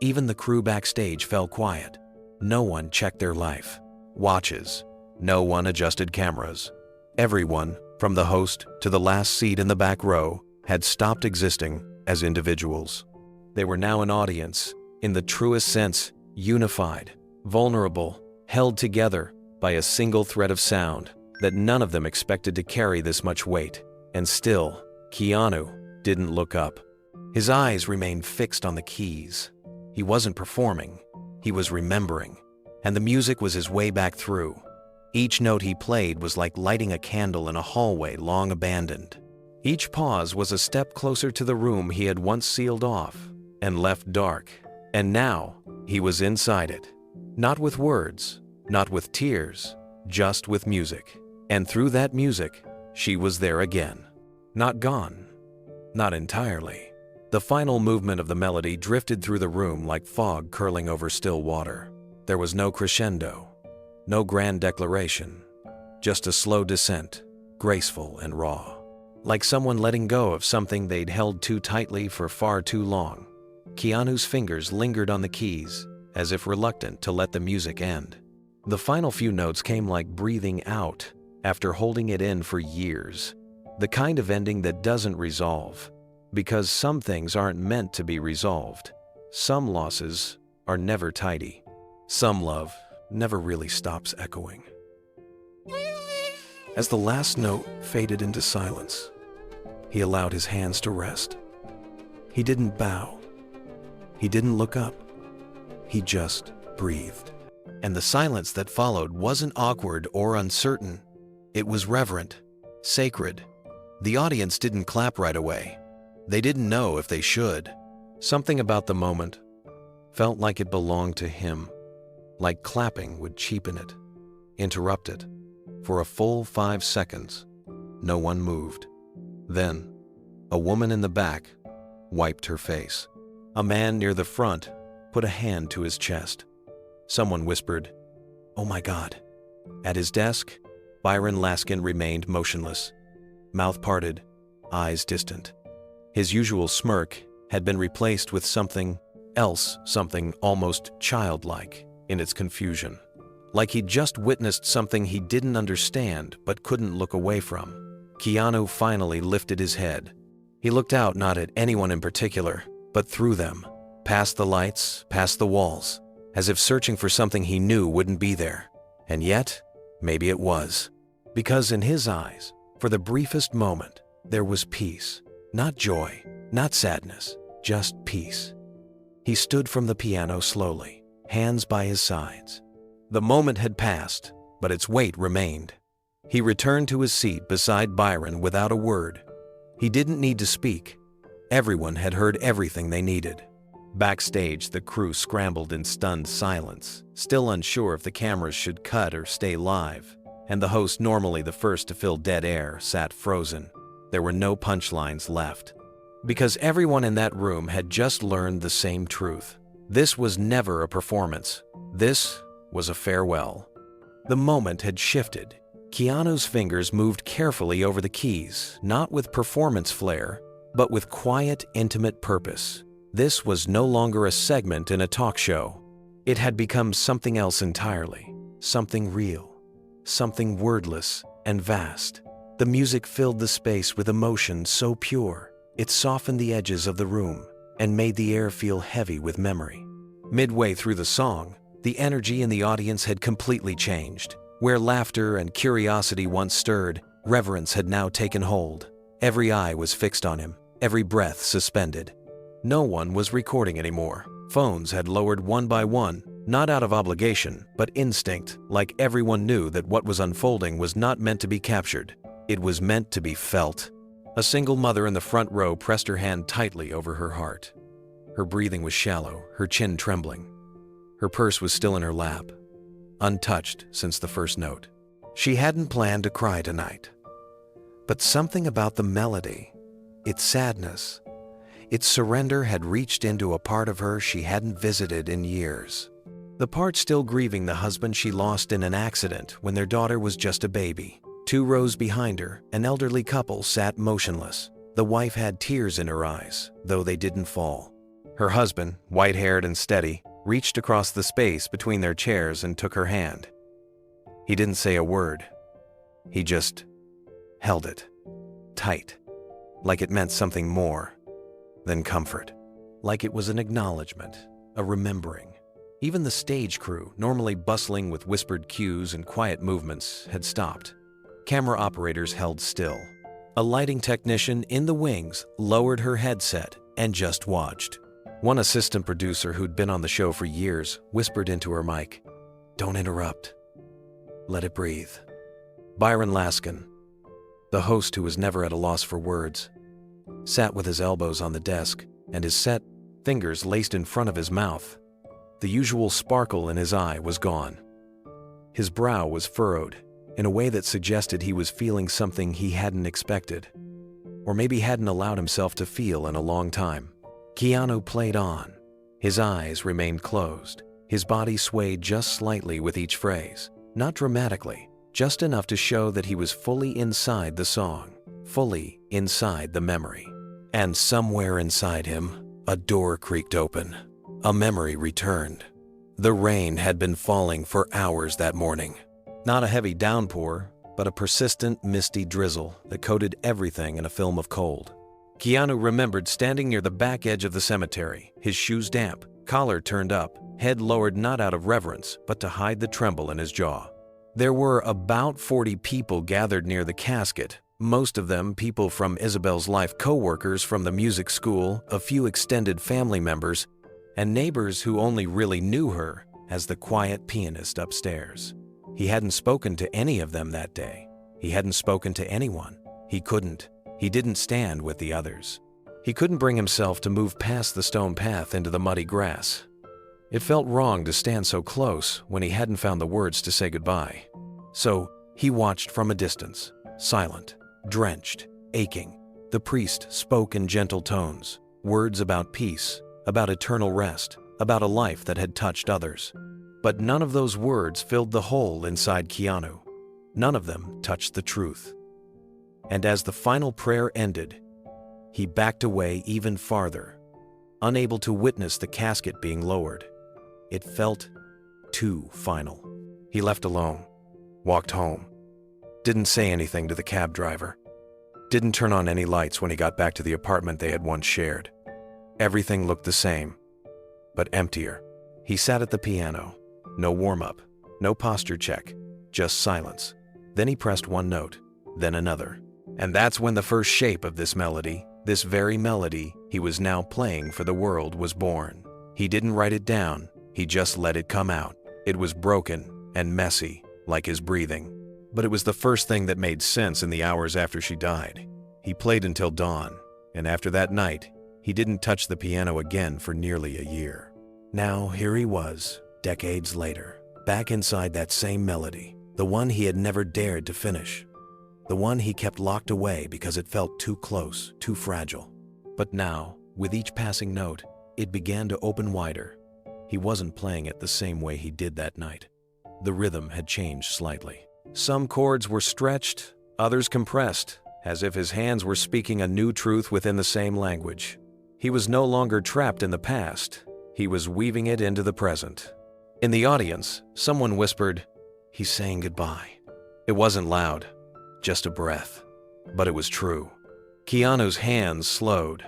Even the crew backstage fell quiet. No one checked their life watches. No one adjusted cameras. Everyone, from the host to the last seat in the back row, had stopped existing as individuals. They were now an audience, in the truest sense, unified, vulnerable, held together by a single thread of sound that none of them expected to carry this much weight. And still, Keanu didn't look up. His eyes remained fixed on the keys. He wasn't performing, he was remembering, and the music was his way back through. Each note he played was like lighting a candle in a hallway long abandoned. Each pause was a step closer to the room he had once sealed off and left dark. And now, he was inside it. Not with words, not with tears, just with music. And through that music, she was there again. Not gone. Not entirely. The final movement of the melody drifted through the room like fog curling over still water. There was no crescendo, no grand declaration, just a slow descent, graceful and raw. Like someone letting go of something they'd held too tightly for far too long. Keanu's fingers lingered on the keys, as if reluctant to let the music end. The final few notes came like breathing out after holding it in for years. The kind of ending that doesn't resolve, because some things aren't meant to be resolved. Some losses are never tidy. Some love never really stops echoing. As the last note faded into silence, he allowed his hands to rest. He didn't bow. He didn't look up. He just breathed. And the silence that followed wasn't awkward or uncertain. It was reverent, sacred. The audience didn't clap right away. They didn't know if they should. Something about the moment felt like it belonged to him, like clapping would cheapen it, interrupt it. For a full 5 seconds, no one moved. Then, a woman in the back wiped her face. A man near the front put a hand to his chest. Someone whispered, "Oh my God." At his desk, Byron Laskin remained motionless, mouth parted, eyes distant. His usual smirk had been replaced with something else, something almost childlike in its confusion. Like he'd just witnessed something he didn't understand but couldn't look away from. Keanu finally lifted his head. He looked out not at anyone in particular, but through them, past the lights, past the walls, as if searching for something he knew wouldn't be there. And yet, maybe it was. Because in his eyes, for the briefest moment, there was peace. Not joy, not sadness, just peace. He stood from the piano slowly, hands by his sides. The moment had passed, but its weight remained. He returned to his seat beside Byron without a word. He didn't need to speak. Everyone had heard everything they needed. Backstage, the crew scrambled in stunned silence, still unsure if the cameras should cut or stay live, and the host, normally the first to fill dead air, sat frozen. There were no punchlines left. Because everyone in that room had just learned the same truth. This was never a performance. This was a farewell. The moment had shifted. Keanu's fingers moved carefully over the keys, not with performance flair, but with quiet, intimate purpose. This was no longer a segment in a talk show. It had become something else entirely, something real, something wordless and vast. The music filled the space with emotion so pure, it softened the edges of the room and made the air feel heavy with memory. Midway through the song, the energy in the audience had completely changed. Where laughter and curiosity once stirred, reverence had now taken hold. Every eye was fixed on him, every breath suspended. No one was recording anymore. Phones had lowered one by one, not out of obligation, but instinct, like everyone knew that what was unfolding was not meant to be captured. It was meant to be felt. A single mother in the front row pressed her hand tightly over her heart. Her breathing was shallow, her chin trembling. Her purse was still in her lap, untouched since the first note. She hadn't planned to cry tonight. But something about the melody, its sadness, its surrender had reached into a part of her she hadn't visited in years. The part still grieving the husband she lost in an accident when their daughter was just a baby. 2 rows behind her, an elderly couple sat motionless. The wife had tears in her eyes, though they didn't fall. Her husband, white-haired and steady, reached across the space between their chairs and took her hand. He didn't say a word. He just held it, tight, like it meant something more than comfort, like it was an acknowledgement, a remembering. Even the stage crew, normally bustling with whispered cues and quiet movements, had stopped. Camera operators held still. A lighting technician in the wings lowered her headset and just watched. One assistant producer who'd been on the show for years whispered into her mic, "Don't interrupt. Let it breathe." Byron Laskin, the host who was never at a loss for words, sat with his elbows on the desk and his set fingers laced in front of his mouth. The usual sparkle in his eye was gone. His brow was furrowed in a way that suggested he was feeling something he hadn't expected, or maybe hadn't allowed himself to feel in a long time. Keanu played on. His eyes remained closed. His body swayed just slightly with each phrase, not dramatically, just enough to show that he was fully inside the song, fully inside the memory. And somewhere inside him, a door creaked open. A memory returned. The rain had been falling for hours that morning. Not a heavy downpour, but a persistent, misty drizzle that coated everything in a film of cold. Keanu remembered standing near the back edge of the cemetery, his shoes damp, collar turned up, head lowered not out of reverence, but to hide the tremble in his jaw. There were about 40 people gathered near the casket, most of them people from Isabel's life, co-workers from the music school, a few extended family members, and neighbors who only really knew her as the quiet pianist upstairs. He hadn't spoken to any of them that day. He hadn't spoken to anyone. He couldn't. He didn't stand with the others. He couldn't bring himself to move past the stone path into the muddy grass. It felt wrong to stand so close when he hadn't found the words to say goodbye. So he watched from a distance, silent, drenched, aching. The priest spoke in gentle tones, words about peace, about eternal rest, about a life that had touched others. But none of those words filled the hole inside Keanu. None of them touched the truth. And as the final prayer ended, he backed away even farther, unable to witness the casket being lowered. It felt too final. He left alone, walked home, didn't say anything to the cab driver, didn't turn on any lights when he got back to the apartment they had once shared. Everything looked the same, but emptier. He sat at the piano. No warm-up, no posture check, just silence. Then he pressed one note, then another. And that's when the first shape of this melody, this very melody he was now playing for the world, was born. He didn't write it down, he just let it come out. It was broken and messy, like his breathing. But it was the first thing that made sense in the hours after she died. He played until dawn, and after that night, he didn't touch the piano again for nearly a year. Now here he was, decades later, back inside that same melody, the one he had never dared to finish, the one he kept locked away because it felt too close, too fragile. But now, with each passing note, it began to open wider. He wasn't playing it the same way he did that night. The rhythm had changed slightly. Some chords were stretched, others compressed, as if his hands were speaking a new truth within the same language. He was no longer trapped in the past, he was weaving it into the present. In the audience, someone whispered, "He's saying goodbye." It wasn't loud, just a breath, but it was true. Keanu's hands slowed.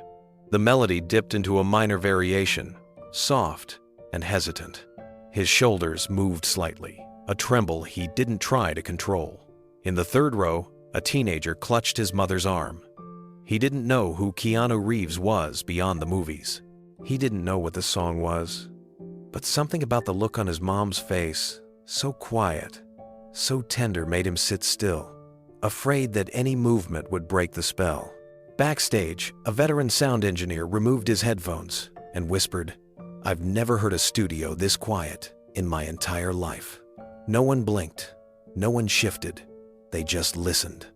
The melody dipped into a minor variation, soft and hesitant. His shoulders moved slightly, a tremble he didn't try to control. In the third row, a teenager clutched his mother's arm. He didn't know who Keanu Reeves was beyond the movies. He didn't know what the song was. But something about the look on his mom's face, so quiet, so tender, made him sit still, afraid that any movement would break the spell. Backstage, a veteran sound engineer removed his headphones and whispered, "I've never heard a studio this quiet in my entire life." No one blinked, no one shifted, they just listened.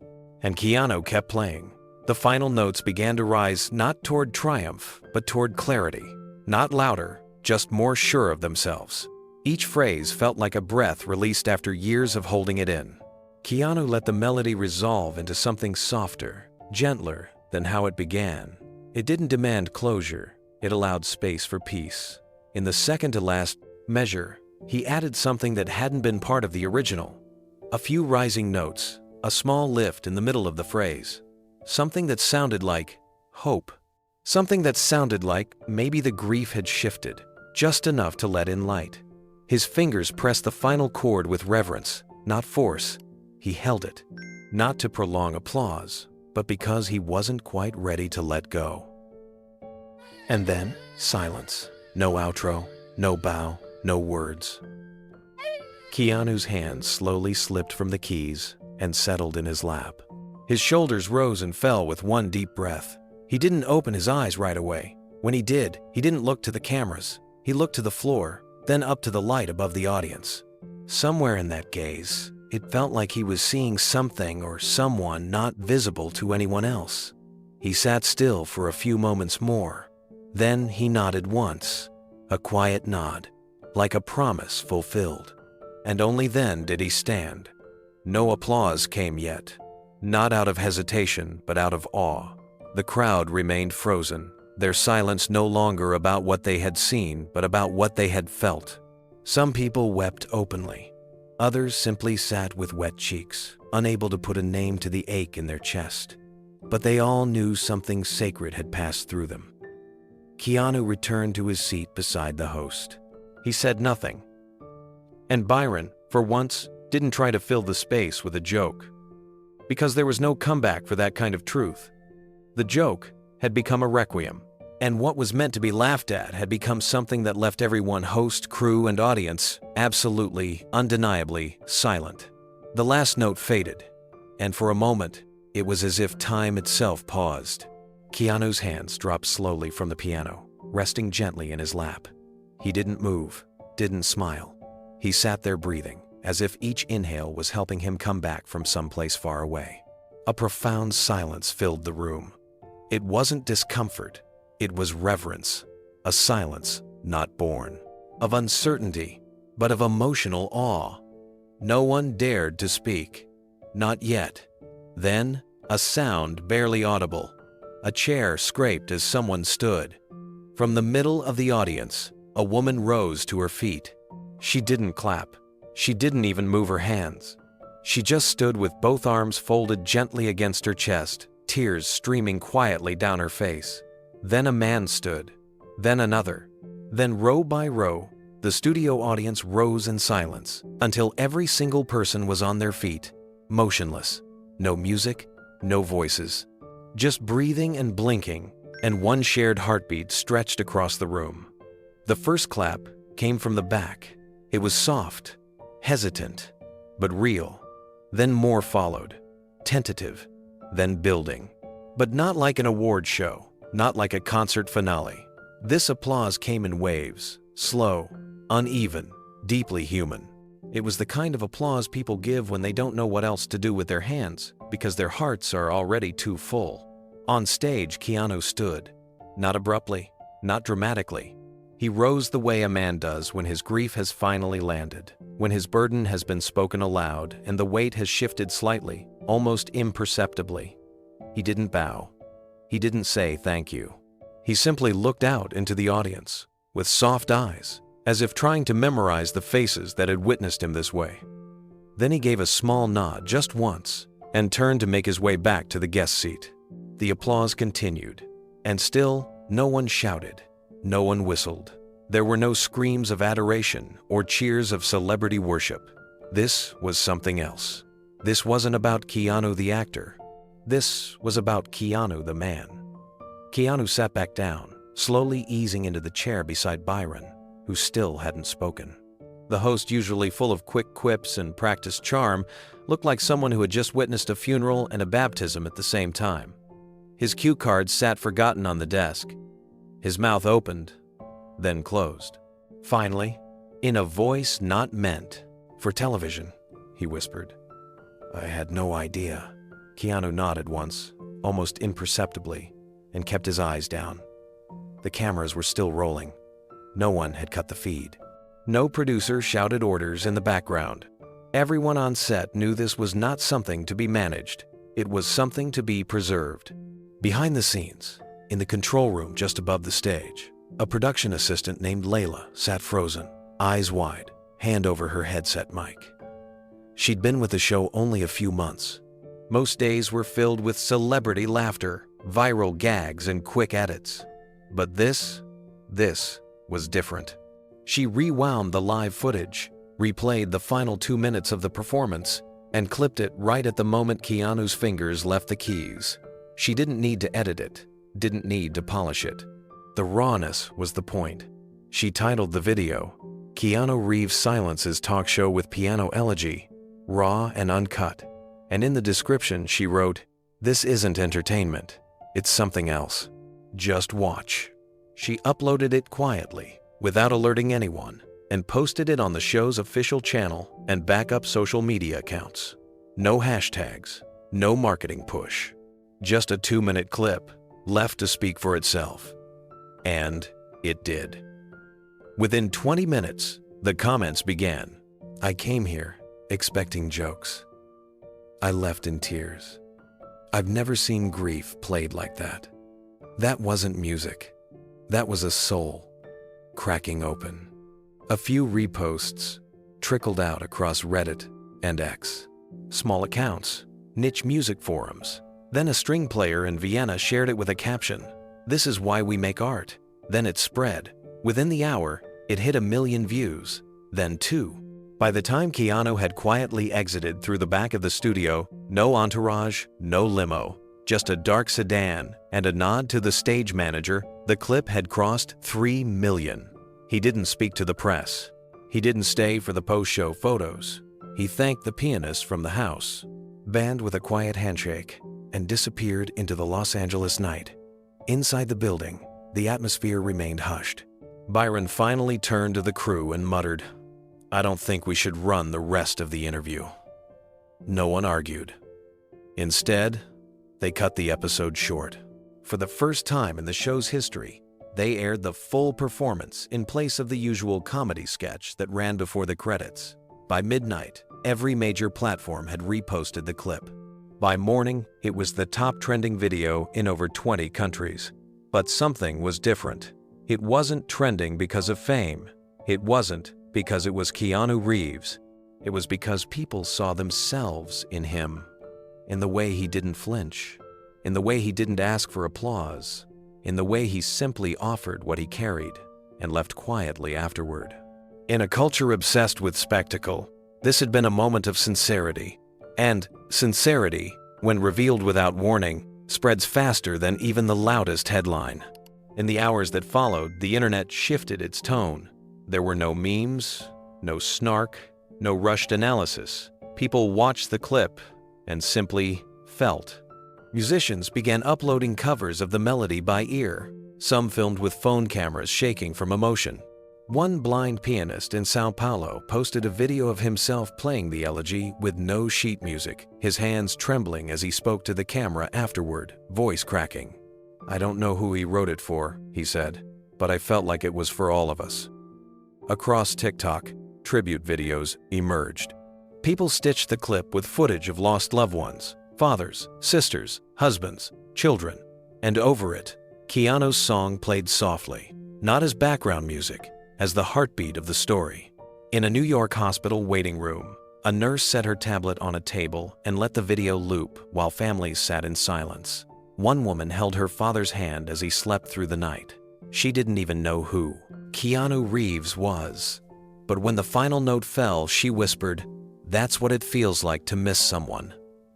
And Keanu kept playing. The final notes began to rise not toward triumph, but toward clarity. Not louder, just more sure of themselves. Each phrase felt like a breath released after years of holding it in. Keanu let the melody resolve into something softer, gentler than how it began. It didn't demand closure, it allowed space for peace. In the second-to-last measure, he added something that hadn't been part of the original. A few rising notes, a small lift in the middle of the phrase. Something that sounded like hope. Something that sounded like maybe the grief had shifted, just enough to let in light. His fingers pressed the final chord with reverence, not force. He held it, not to prolong applause, but because he wasn't quite ready to let go. And then, silence. No outro, no bow, no words. Keanu's hands slowly slipped from the keys and settled in his lap. His shoulders rose and fell with one deep breath. He didn't open his eyes right away. When he did, he didn't look to the cameras. He looked to the floor, then up to the light above the audience. Somewhere in that gaze, it felt like he was seeing something or someone not visible to anyone else. He sat still for a few moments more. Then he nodded once, a quiet nod, like a promise fulfilled. And only then did he stand. No applause came yet. Not out of hesitation, but out of awe. The crowd remained frozen, their silence no longer about what they had seen, but about what they had felt. Some people wept openly. Others simply sat with wet cheeks, unable to put a name to the ache in their chest. But they all knew something sacred had passed through them. Keanu returned to his seat beside the host. He said nothing. And Byron, for once, didn't try to fill the space with a joke. Because there was no comeback for that kind of truth. The joke had become a requiem, and what was meant to be laughed at had become something that left everyone, host, crew, and audience, absolutely, undeniably silent. The last note faded, and for a moment, it was as if time itself paused. Keanu's hands dropped slowly from the piano, resting gently in his lap. He didn't move, didn't smile. He sat there breathing, as if each inhale was helping him come back from someplace far away. A profound silence filled the room. It wasn't discomfort, it was reverence, a silence not born of uncertainty, but of emotional awe. No one dared to speak. Not yet. Then, a sound barely audible. A chair scraped as someone stood. From the middle of the audience, a woman rose to her feet. She didn't clap. She didn't even move her hands. She just stood with both arms folded gently against her chest, tears streaming quietly down her face. Then a man stood. Then another. Then row by row, the studio audience rose in silence until every single person was on their feet, motionless. No music, no voices. Just breathing and blinking, and one shared heartbeat stretched across the room. The first clap came from the back. It was soft, hesitant, but real. Then more followed, tentative, then building. But not like an award show, not like a concert finale. This applause came in waves, slow, uneven, deeply human. It was the kind of applause people give when they don't know what else to do with their hands because their hearts are already too full. On stage, Keanu stood, not abruptly, not dramatically. He rose the way a man does when his grief has finally landed, when his burden has been spoken aloud and the weight has shifted slightly, almost imperceptibly. He didn't bow. He didn't say thank you. He simply looked out into the audience with soft eyes, as if trying to memorize the faces that had witnessed him this way. Then he gave a small nod just once and turned to make his way back to the guest seat. The applause continued, and still no one shouted, no one whistled. There were no screams of adoration or cheers of celebrity worship. This was something else. This wasn't about Keanu the actor. This was about Keanu the man. Keanu sat back down, slowly easing into the chair beside Byron, who still hadn't spoken. The host, usually full of quick quips and practiced charm, looked like someone who had just witnessed a funeral and a baptism at the same time. His cue cards sat forgotten on the desk. His mouth opened, then closed. Finally, in a voice not meant for television, he whispered, "I had no idea." Keanu nodded once, almost imperceptibly, and kept his eyes down. The cameras were still rolling. No one had cut the feed. No producer shouted orders in the background. Everyone on set knew this was not something to be managed. It was something to be preserved. Behind the scenes, in the control room just above the stage, a production assistant named Layla sat frozen, eyes wide, hand over her headset mic. She'd been with the show only a few months. Most days were filled with celebrity laughter, viral gags, and quick edits. But this was different. She rewound the live footage, replayed the final 2 minutes of the performance, and clipped it right at the moment Keanu's fingers left the keys. She didn't need to edit it, didn't need to polish it. The rawness was the point. She titled the video, "Keanu Reeves Silences Talk Show with Piano Elegy, Raw and Uncut." And in the description she wrote, "This isn't entertainment, it's something else. Just watch." She uploaded it quietly, without alerting anyone, and posted it on the show's official channel and backup social media accounts. No hashtags, no marketing push. Just a 2-minute clip, left to speak for itself. And it did. Within 20 minutes, the comments began. "I came here expecting jokes. I left in tears. I've never seen grief played like that. That wasn't music. That was a soul cracking open." A few reposts trickled out across Reddit and X. Small accounts, niche music forums. Then a string player in Vienna shared it with a caption, "This is why we make art." Then it spread. Within the hour, it hit 1 million views, then 2. By the time Keanu had quietly exited through the back of the studio, no entourage, no limo, just a dark sedan and a nod to the stage manager, the clip had crossed 3 million. He didn't speak to the press. He didn't stay for the post-show photos. He thanked the pianist from the house, band with a quiet handshake, and disappeared into the Los Angeles night. Inside the building, the atmosphere remained hushed. Byron finally turned to the crew and muttered, "I don't think we should run the rest of the interview." No one argued. Instead, they cut the episode short. For the first time in the show's history, They aired the full performance in place of the usual comedy sketch that ran before the credits. By midnight, every major platform had reposted the clip. By morning, it was the top trending video in over 20 countries. But something was different. It wasn't trending because of fame. It wasn't because it was Keanu Reeves. It was because people saw themselves in him. In the way he didn't flinch. In the way he didn't ask for applause. In the way he simply offered what he carried and left quietly afterward. In a culture obsessed with spectacle, this had been a moment of sincerity. And sincerity, when revealed without warning, spreads faster than even the loudest headline. In the hours that followed, the internet shifted its tone. There were no memes, no snark, no rushed analysis. People watched the clip and simply felt. Musicians began uploading covers of the melody by ear, some filmed with phone cameras shaking from emotion. One blind pianist in Sao Paulo posted a video of himself playing the elegy with no sheet music, his hands trembling as he spoke to the camera afterward, voice cracking. "I don't know who he wrote it for," he said, "but I felt like it was for all of us." Across TikTok, tribute videos emerged. People stitched the clip with footage of lost loved ones, fathers, sisters, husbands, children, and over it, Keanu's song played softly, not as background music, as the heartbeat of the story. In a New York hospital waiting room, a nurse set her tablet on a table and let the video loop while families sat in silence. One woman held her father's hand as he slept through the night. She didn't even know who Keanu Reeves was. But when the final note fell, she whispered, "That's what it feels like to miss someone."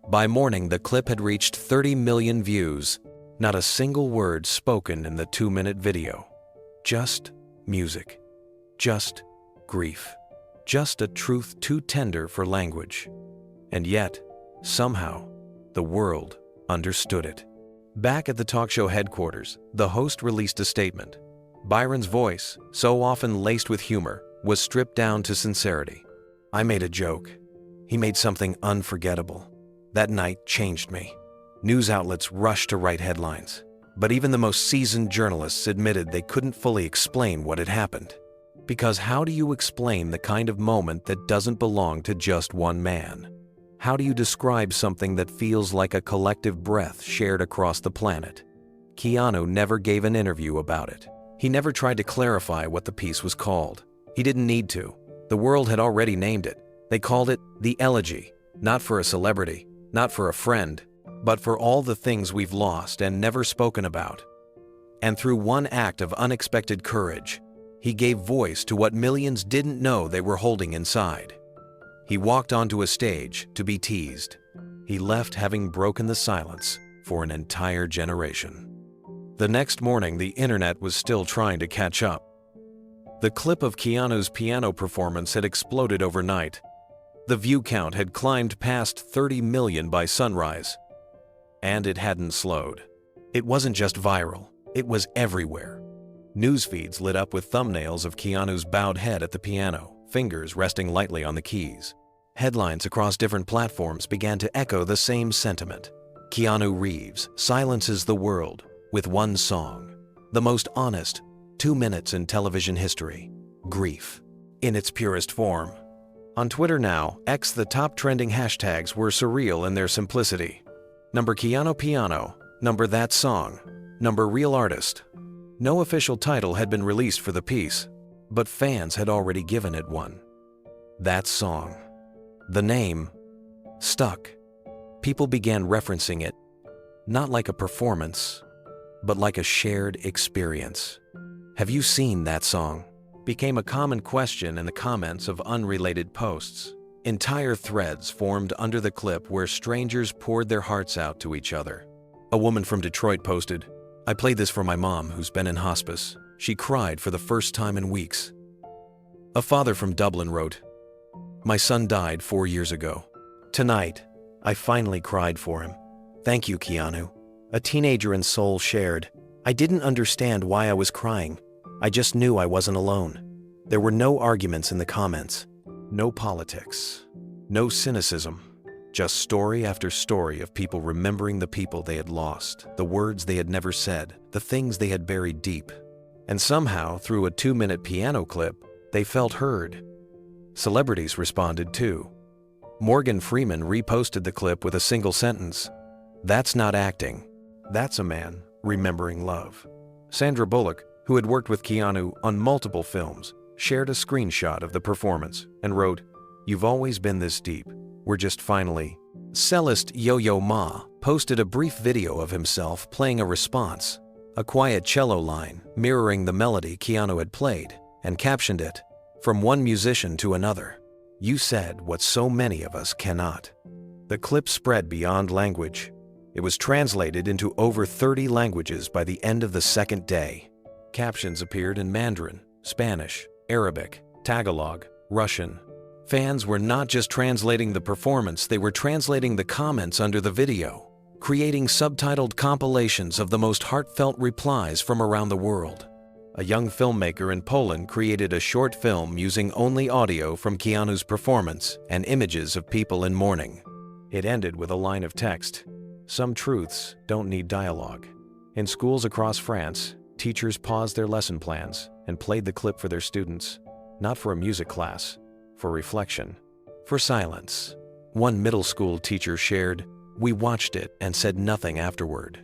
By morning, the clip had reached 30 million views. Not a single word spoken in the 2-minute video. Just music. Just grief. Just a truth too tender for language. And yet, somehow, the world understood it. Back at the talk show headquarters, the host released a statement. Byron's voice, so often laced with humor, was stripped down to sincerity. "I made a joke. He made something unforgettable. That night changed me." News outlets rushed to write headlines, but even the most seasoned journalists admitted they couldn't fully explain what had happened. Because how do you explain the kind of moment that doesn't belong to just one man? How do you describe something that feels like a collective breath shared across the planet? Keanu never gave an interview about it. He never tried to clarify what the piece was called. He didn't need to. The world had already named it. They called it the elegy, not for a celebrity, not for a friend, but for all the things we've lost and never spoken about. And through one act of unexpected courage, he gave voice to what millions didn't know they were holding inside. He walked onto a stage to be teased. He left having broken the silence for an entire generation. The next morning, the internet was still trying to catch up. The clip of Keanu's piano performance had exploded overnight. The view count had climbed past 30 million by sunrise. And it hadn't slowed. It wasn't just viral, it was everywhere. News feeds lit up with thumbnails of Keanu's bowed head at the piano, fingers resting lightly on the keys. Headlines across different platforms began to echo the same sentiment. Keanu Reeves silences the world with one song. The most honest 2 minutes in television history. Grief. In its purest form. On Twitter now, X, the top trending hashtags were surreal in their simplicity. Number Keanu Piano, number That Song, number Real Artist. No official title had been released for the piece, but fans had already given it one. That Song. The name stuck. People began referencing it, not like a performance, but like a shared experience. "Have you seen that song?" became a common question in the comments of unrelated posts. Entire threads formed under the clip where strangers poured their hearts out to each other. A woman from Detroit posted, "I played this for my mom who's been in hospice. She cried for the first time in weeks." A father from Dublin wrote, "My son died 4 years ago. Tonight, I finally cried for him. Thank you, Keanu." A teenager in Seoul shared, "I didn't understand why I was crying. I just knew I wasn't alone." There were no arguments in the comments, no politics, no cynicism, just story after story of people remembering the people they had lost, the words they had never said, the things they had buried deep. And somehow, through a 2-minute piano clip, they felt heard. Celebrities responded too. Morgan Freeman reposted the clip with a single sentence, "That's not acting. That's a man remembering love." Sandra Bullock, who had worked with Keanu on multiple films, shared a screenshot of the performance and wrote, "You've always been this deep. We're just finally." Cellist Yo-Yo Ma posted a brief video of himself playing a response, a quiet cello line mirroring the melody Keanu had played, and captioned it, "From one musician to another. You said what so many of us cannot." The clip spread beyond language. It was translated into over 30 languages by the end of the second day. Captions appeared in Mandarin, Spanish, Arabic, Tagalog, Russian. Fans were not just translating the performance, they were translating the comments under the video, creating subtitled compilations of the most heartfelt replies from around the world. A young filmmaker in Poland created a short film using only audio from Keanu's performance and images of people in mourning. It ended with a line of text, "Some truths don't need dialogue." In schools across France, teachers paused their lesson plans and played the clip for their students, not for a music class, for reflection, for silence. One middle school teacher shared, "We watched it and said nothing afterward."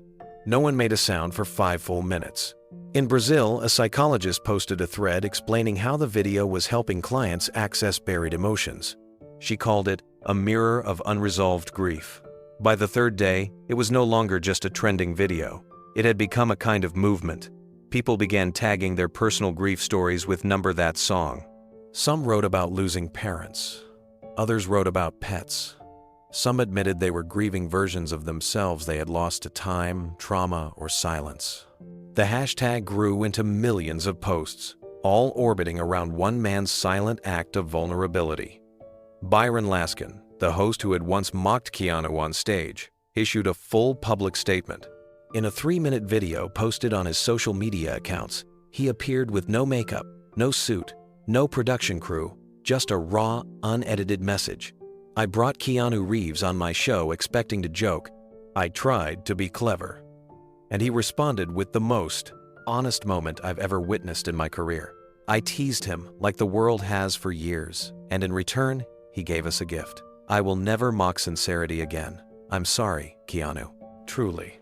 No one made a sound for 5 full minutes. In Brazil, a psychologist posted a thread explaining how the video was helping clients access buried emotions. She called it a mirror of unresolved grief. By the third day, it was no longer just a trending video. It had become a kind of movement. People began tagging their personal grief stories with "Number That Song." Some wrote about losing parents. Others wrote about pets. Some admitted they were grieving versions of themselves they had lost to time, trauma, or silence. The hashtag grew into millions of posts, all orbiting around one man's silent act of vulnerability. Byron Laskin, the host who had once mocked Keanu on stage, issued a full public statement. In a 3-minute video posted on his social media accounts, he appeared with no makeup, no suit, no production crew, just a raw, unedited message. "I brought Keanu Reeves on my show expecting to joke. I tried to be clever." And he responded with the most honest moment I've ever witnessed in my career. "I teased him like the world has for years, and in return, he gave us a gift. I will never mock sincerity again. I'm sorry, Keanu. Truly."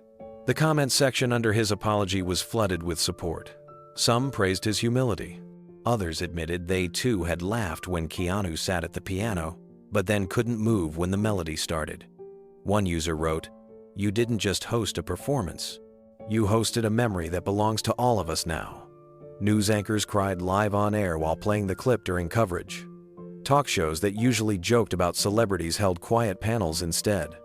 The comment section under his apology was flooded with support. Some praised his humility. Others admitted they too had laughed when Keanu sat at the piano, but then couldn't move when the melody started. One user wrote, "You didn't just host a performance. You hosted a memory that belongs to all of us now." News anchors cried live on air while playing the clip during coverage. Talk shows that usually joked about celebrities held quiet panels instead.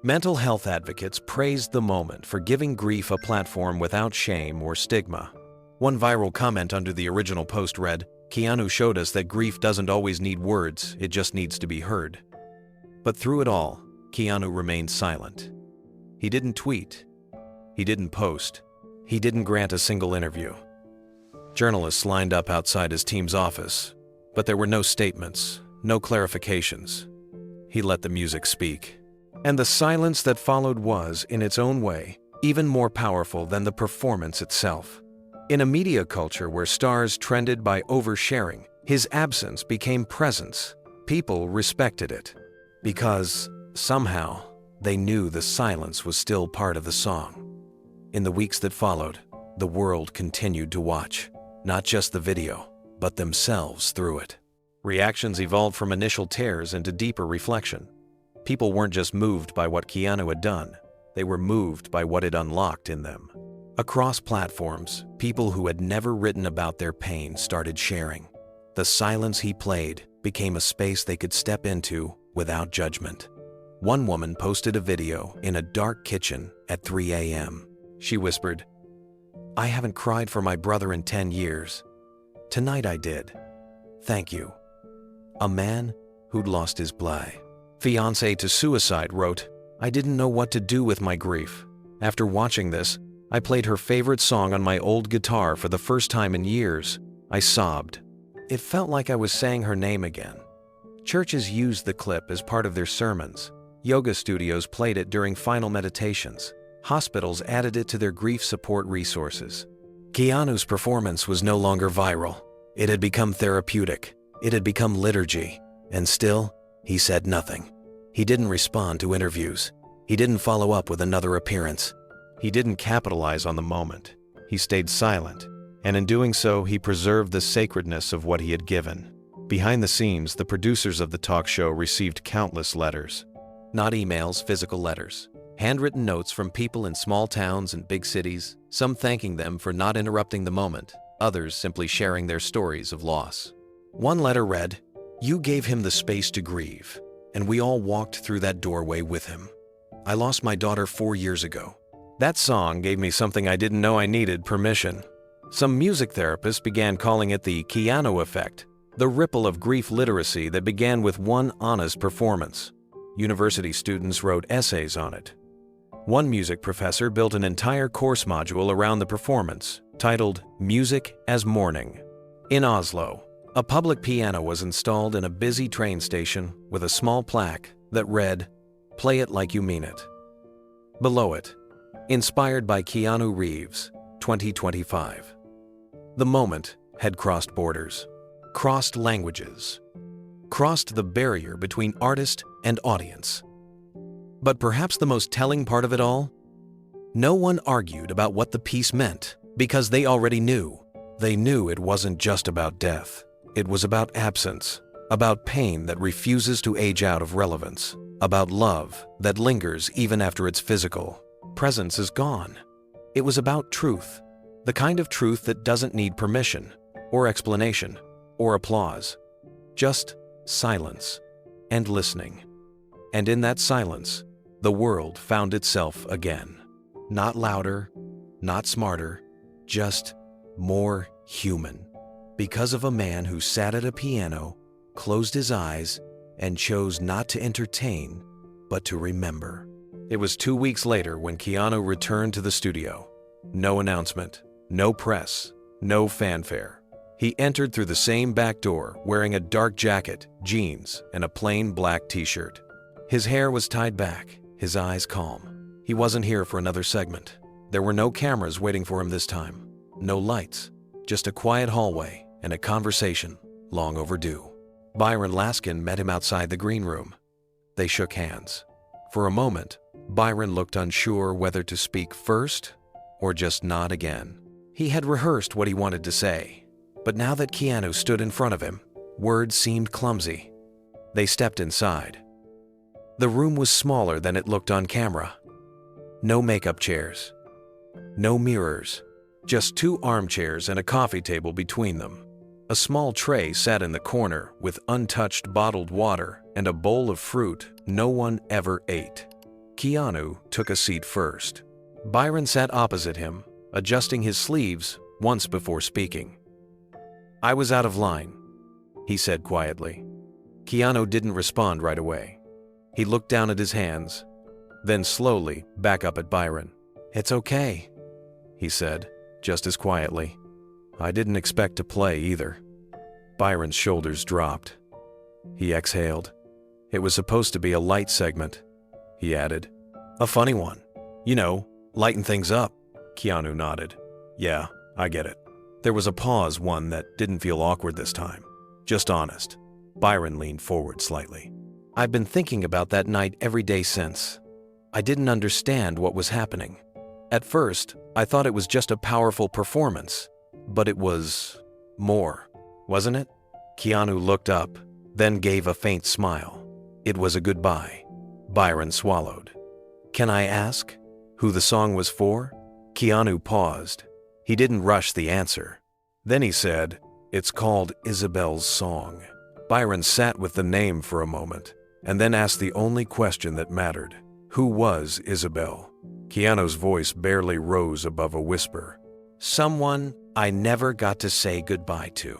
Mental health advocates praised the moment for giving grief a platform without shame or stigma. One viral comment under the original post read, "Keanu showed us that grief doesn't always need words, it just needs to be heard." But through it all, Keanu remained silent. He didn't tweet. He didn't post. He didn't grant a single interview. Journalists lined up outside his team's office, but there were no statements, no clarifications. He let the music speak. And the silence that followed was, in its own way, even more powerful than the performance itself. In a media culture where stars trended by oversharing, his absence became presence. People respected it. Because, somehow, they knew the silence was still part of the song. In the weeks that followed, the world continued to watch, not just the video, but themselves through it. Reactions evolved from initial tears into deeper reflection. People weren't just moved by what Keanu had done, they were moved by what it unlocked in them. Across platforms, people who had never written about their pain started sharing. The silence he played became a space they could step into without judgment. One woman posted a video in a dark kitchen at 3 a.m. She whispered, "I haven't cried for my brother in 10 years. Tonight I did. Thank you." A man who'd lost his play. Fiancé to suicide wrote, "I didn't know what to do with my grief. After watching this, I played her favorite song on my old guitar for the first time in years. I sobbed. It felt like I was saying her name again." Churches used the clip as part of their sermons. Yoga studios played it during final meditations. Hospitals added it to their grief support resources. Keanu's performance was no longer viral. It had become therapeutic. It had become liturgy. And still, he said nothing. He didn't respond to interviews. He didn't follow up with another appearance. He didn't capitalize on the moment. He stayed silent, and in doing so, he preserved the sacredness of what he had given. Behind the scenes, the producers of the talk show received countless letters. Not emails, physical letters. Handwritten notes from people in small towns and big cities, some thanking them for not interrupting the moment, others simply sharing their stories of loss. One letter read, "You gave him the space to grieve, and we all walked through that doorway with him. I lost my daughter 4 years ago. That song gave me something I didn't know I needed: permission." Some music therapists began calling it the Keanu effect, the ripple of grief literacy that began with one honest performance. University students wrote essays on it. One music professor built an entire course module around the performance, titled Music as Mourning. In Oslo, a public piano was installed in a busy train station with a small plaque that read, "Play it like you mean it." Below it, "Inspired by Keanu Reeves, 2025. The moment had crossed borders, crossed languages, crossed the barrier between artist and audience. But perhaps the most telling part of it all? No one argued about what the piece meant, because they already knew. They knew it wasn't just about death. It was about absence, about pain that refuses to age out of relevance, about love that lingers even after its physical presence is gone. It was about truth, the kind of truth that doesn't need permission, or explanation, or applause. Just silence and listening. And in that silence, the world found itself again. Not louder, not smarter, just more human. Because of a man who sat at a piano, closed his eyes, and chose not to entertain, but to remember. It was 2 weeks later when Keanu returned to the studio. No announcement, no press, no fanfare. He entered through the same back door wearing a dark jacket, jeans, and a plain black t-shirt. His hair was tied back, his eyes calm. He wasn't here for another segment. There were no cameras waiting for him this time. No lights, just a quiet hallway and a conversation long overdue. Byron Laskin met him outside the green room. They shook hands. For a moment, Byron looked unsure whether to speak first or just nod again. He had rehearsed what he wanted to say, but now that Keanu stood in front of him, words seemed clumsy. They stepped inside. The room was smaller than it looked on camera. No makeup chairs. No mirrors. Just 2 armchairs and a coffee table between them. A small tray sat in the corner with untouched bottled water and a bowl of fruit no one ever ate. Keanu took a seat first. Byron sat opposite him, adjusting his sleeves once before speaking. "I was out of line," he said quietly. Keanu didn't respond right away. He looked down at his hands, then slowly back up at Byron. "It's okay," he said, just as quietly. "I didn't expect to play either." Byron's shoulders dropped. He exhaled. "It was supposed to be a light segment," he added. "A funny one. You know, lighten things up." Keanu nodded. "Yeah, I get it." There was a pause, one that didn't feel awkward this time. Just honest. Byron leaned forward slightly. "I've been thinking about that night every day since. I didn't understand what was happening. At first, I thought it was just a powerful performance, but it was more, wasn't it?" Keanu looked up, then gave a faint smile. It was a goodbye. Byron swallowed. "Can I ask who the song was for?" Keanu paused. He didn't rush the answer. Then he said, "It's called Isabel's Song." Byron sat with the name for a moment, and then asked the only question that mattered. Who was Isabel? Keanu's voice barely rose above a whisper. "Someone I never got to say goodbye to."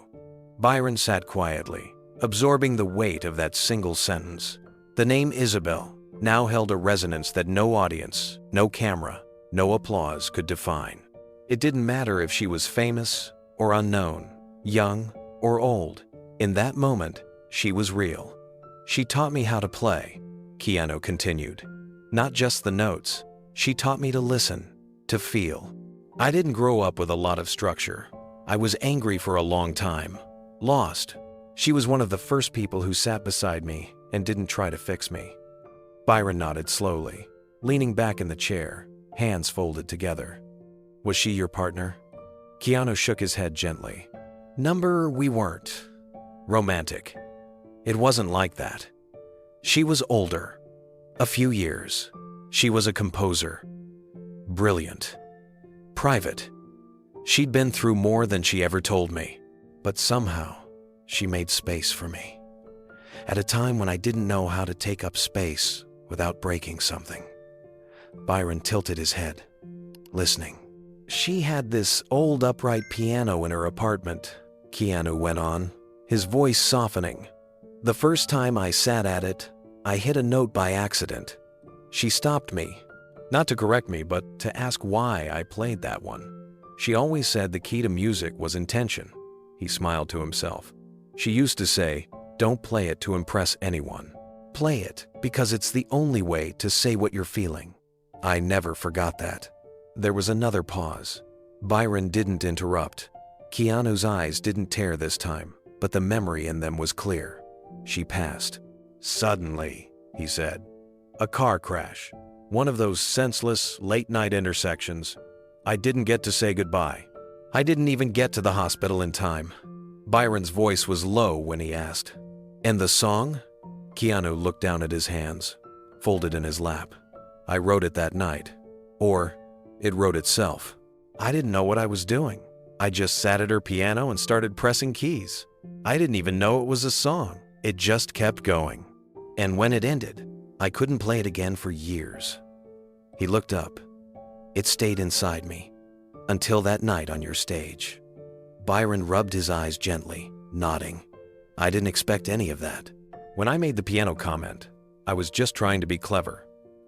Byron sat quietly, absorbing the weight of that single sentence. The name Isabel now held a resonance that no audience, no camera, no applause could define. It didn't matter if she was famous or unknown, young or old. In that moment, she was real. "She taught me how to play," Keanu continued. "Not just the notes. She taught me to listen, to feel. I didn't grow up with a lot of structure. I was angry for a long time. Lost. She was one of the first people who sat beside me and didn't try to fix me. Byron nodded slowly, leaning back in the chair, hands folded together. Was she your partner? Keanu shook his head gently. We weren't romantic. It wasn't like that. She was older. A few years. She was a composer. Brilliant. Private. She'd been through more than she ever told me. But somehow, she made space for me. At a time when I didn't know how to take up space without breaking something. Byron tilted his head, listening. She had this old upright piano in her apartment, Keanu went on, his voice softening. The first time I sat at it, I hit a note by accident. She stopped me, not to correct me, but to ask why I played that one. She always said the key to music was intention. He smiled to himself. She used to say, don't play it to impress anyone. Play it because it's the only way to say what you're feeling. I never forgot that. There was another pause. Byron didn't interrupt. Keanu's eyes didn't tear this time, but the memory in them was clear. She passed. Suddenly, he said. A car crash. One of those senseless, late-night intersections. I didn't get to say goodbye. I didn't even get to the hospital in time. Byron's voice was low when he asked. And the song? Keanu looked down at his hands, folded in his lap. I wrote it that night. Or, it wrote itself. I didn't know what I was doing. I just sat at her piano and started pressing keys. I didn't even know it was a song. It just kept going. And when it ended, I couldn't play it again for years. He looked up. It stayed inside me. Until that night on your stage. Byron rubbed his eyes gently, nodding. I didn't expect any of that. When I made the piano comment, I was just trying to be clever.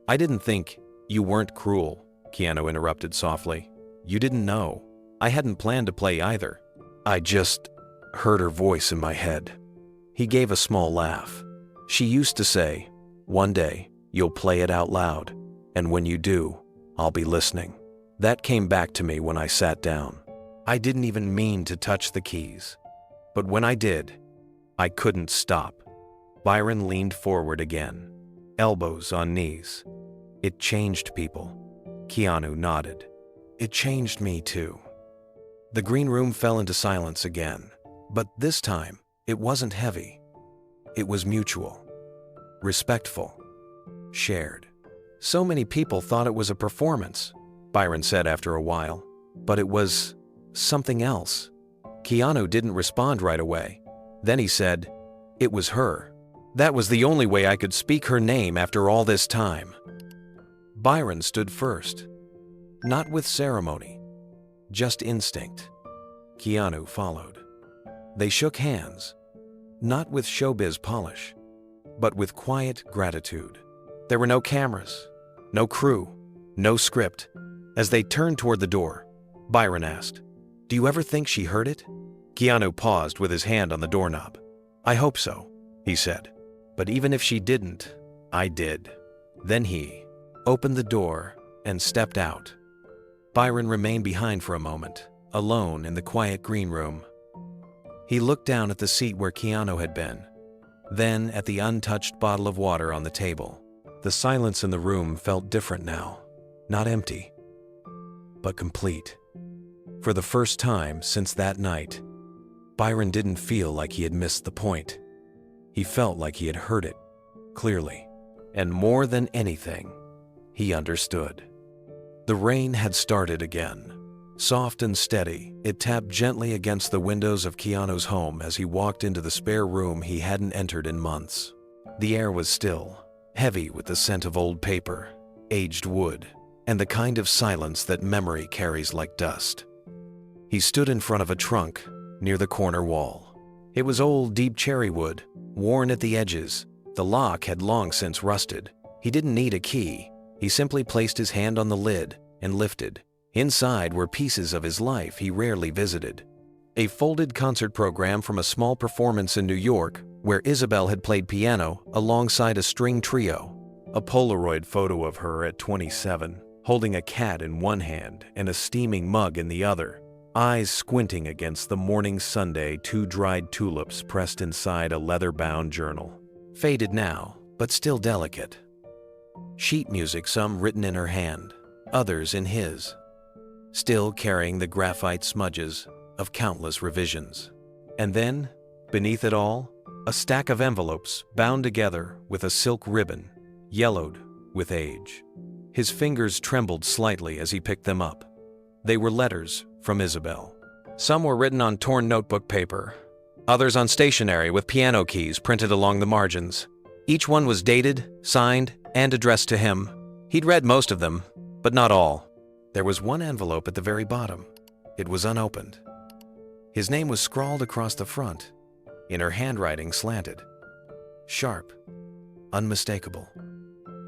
I didn't think you weren't cruel, Keanu interrupted softly. You didn't know. I hadn't planned to play either. I just heard her voice in my head. He gave a small laugh. She used to say, one day, you'll play it out loud, and when you do, I'll be listening. That came back to me when I sat down. I didn't even mean to touch the keys. But when I did, I couldn't stop. Byron leaned forward again, elbows on knees. It changed people. Keanu nodded. It changed me too. The green room fell into silence again, but this time, it wasn't heavy. It was mutual, respectful, shared. So many people thought it was a performance, Byron said after a while, but it was something else. Keanu didn't respond right away. Then he said, it was her. That was the only way I could speak her name after all this time. Byron stood first, not with ceremony, just instinct. Keanu followed. They shook hands, not with showbiz polish, but with quiet gratitude. There were no cameras, no crew, no script. As they turned toward the door, Byron asked, do you ever think she heard it? Keanu paused with his hand on the doorknob. I hope so, he said. But even if she didn't, I did. Then he opened the door and stepped out. Byron remained behind for a moment, alone in the quiet green room. He looked down at the seat where Keanu had been, then at the untouched bottle of water on the table. The silence in the room felt different now, not empty, but complete. For the first time since that night, Byron didn't feel like he had missed the point. He felt like he had heard it, clearly, and more than anything, he understood. The rain had started again. Soft and steady, it tapped gently against the windows of Keanu's home as he walked into the spare room he hadn't entered in months. The air was still, heavy with the scent of old paper, aged wood, and the kind of silence that memory carries like dust. He stood in front of a trunk near the corner wall. It was old, deep cherry wood, worn at the edges. The lock had long since rusted. He didn't need a key. He simply placed his hand on the lid and lifted. Inside were pieces of his life he rarely visited. A folded concert program from a small performance in New York where Isabel had played piano alongside a string trio. A Polaroid photo of her at 27, holding a cat in one hand and a steaming mug in the other, eyes squinting against the morning Sunday, 2 dried tulips pressed inside a leather-bound journal. Faded now, but still delicate. Sheet music, some written in her hand, others in his, still carrying the graphite smudges of countless revisions. And then, beneath it all, a stack of envelopes bound together with a silk ribbon, yellowed with age. His fingers trembled slightly as he picked them up. They were letters from Isabel. Some were written on torn notebook paper, others on stationery with piano keys printed along the margins. Each one was dated, signed, and addressed to him. He'd read most of them, but not all. There was one envelope at the very bottom. It was unopened. His name was scrawled across the front, in her handwriting slanted, sharp, unmistakable.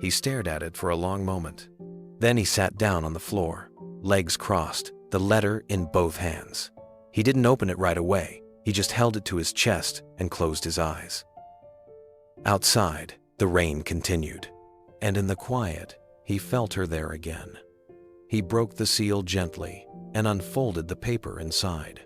He stared at it for a long moment. Then he sat down on the floor, legs crossed, the letter in both hands. He didn't open it right away. He just held it to his chest and closed his eyes. Outside, the rain continued, and in the quiet, he felt her there again. He broke the seal gently and unfolded the paper inside.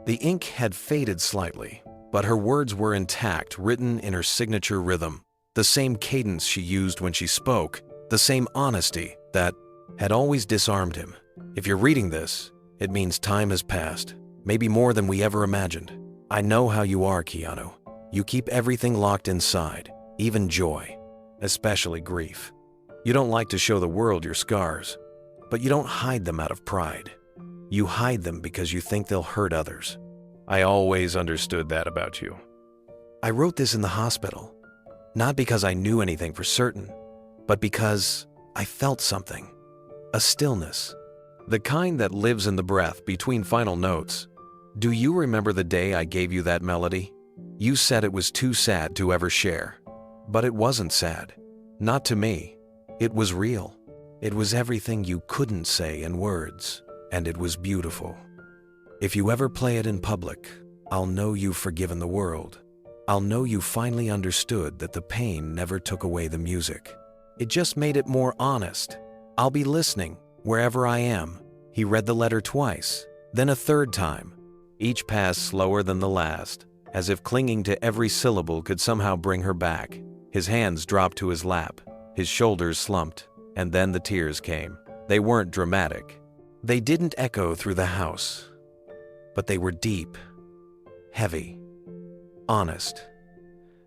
The ink had faded slightly, but her words were intact, written in her signature rhythm, the same cadence she used when she spoke, the same honesty that had always disarmed him. If you're reading this, it means time has passed, maybe more than we ever imagined. I know how you are, Keanu. You keep everything locked inside, even joy, especially grief. You don't like to show the world your scars, but you don't hide them out of pride. You hide them because you think they'll hurt others. I always understood that about you. I wrote this in the hospital, not because I knew anything for certain, but because I felt something, a stillness, the kind that lives in the breath between final notes. Do you remember the day I gave you that melody? You said it was too sad to ever share, but it wasn't sad. Not to me. It was real. It was everything you couldn't say in words, and it was beautiful. If you ever play it in public, I'll know you've forgiven the world. I'll know you finally understood that the pain never took away the music. It just made it more honest. I'll be listening wherever I am. He read the letter twice, then a third time. Each pass slower than the last, as if clinging to every syllable could somehow bring her back. His hands dropped to his lap, his shoulders slumped, and then the tears came. They weren't dramatic. They didn't echo through the house, but they were deep, heavy, honest.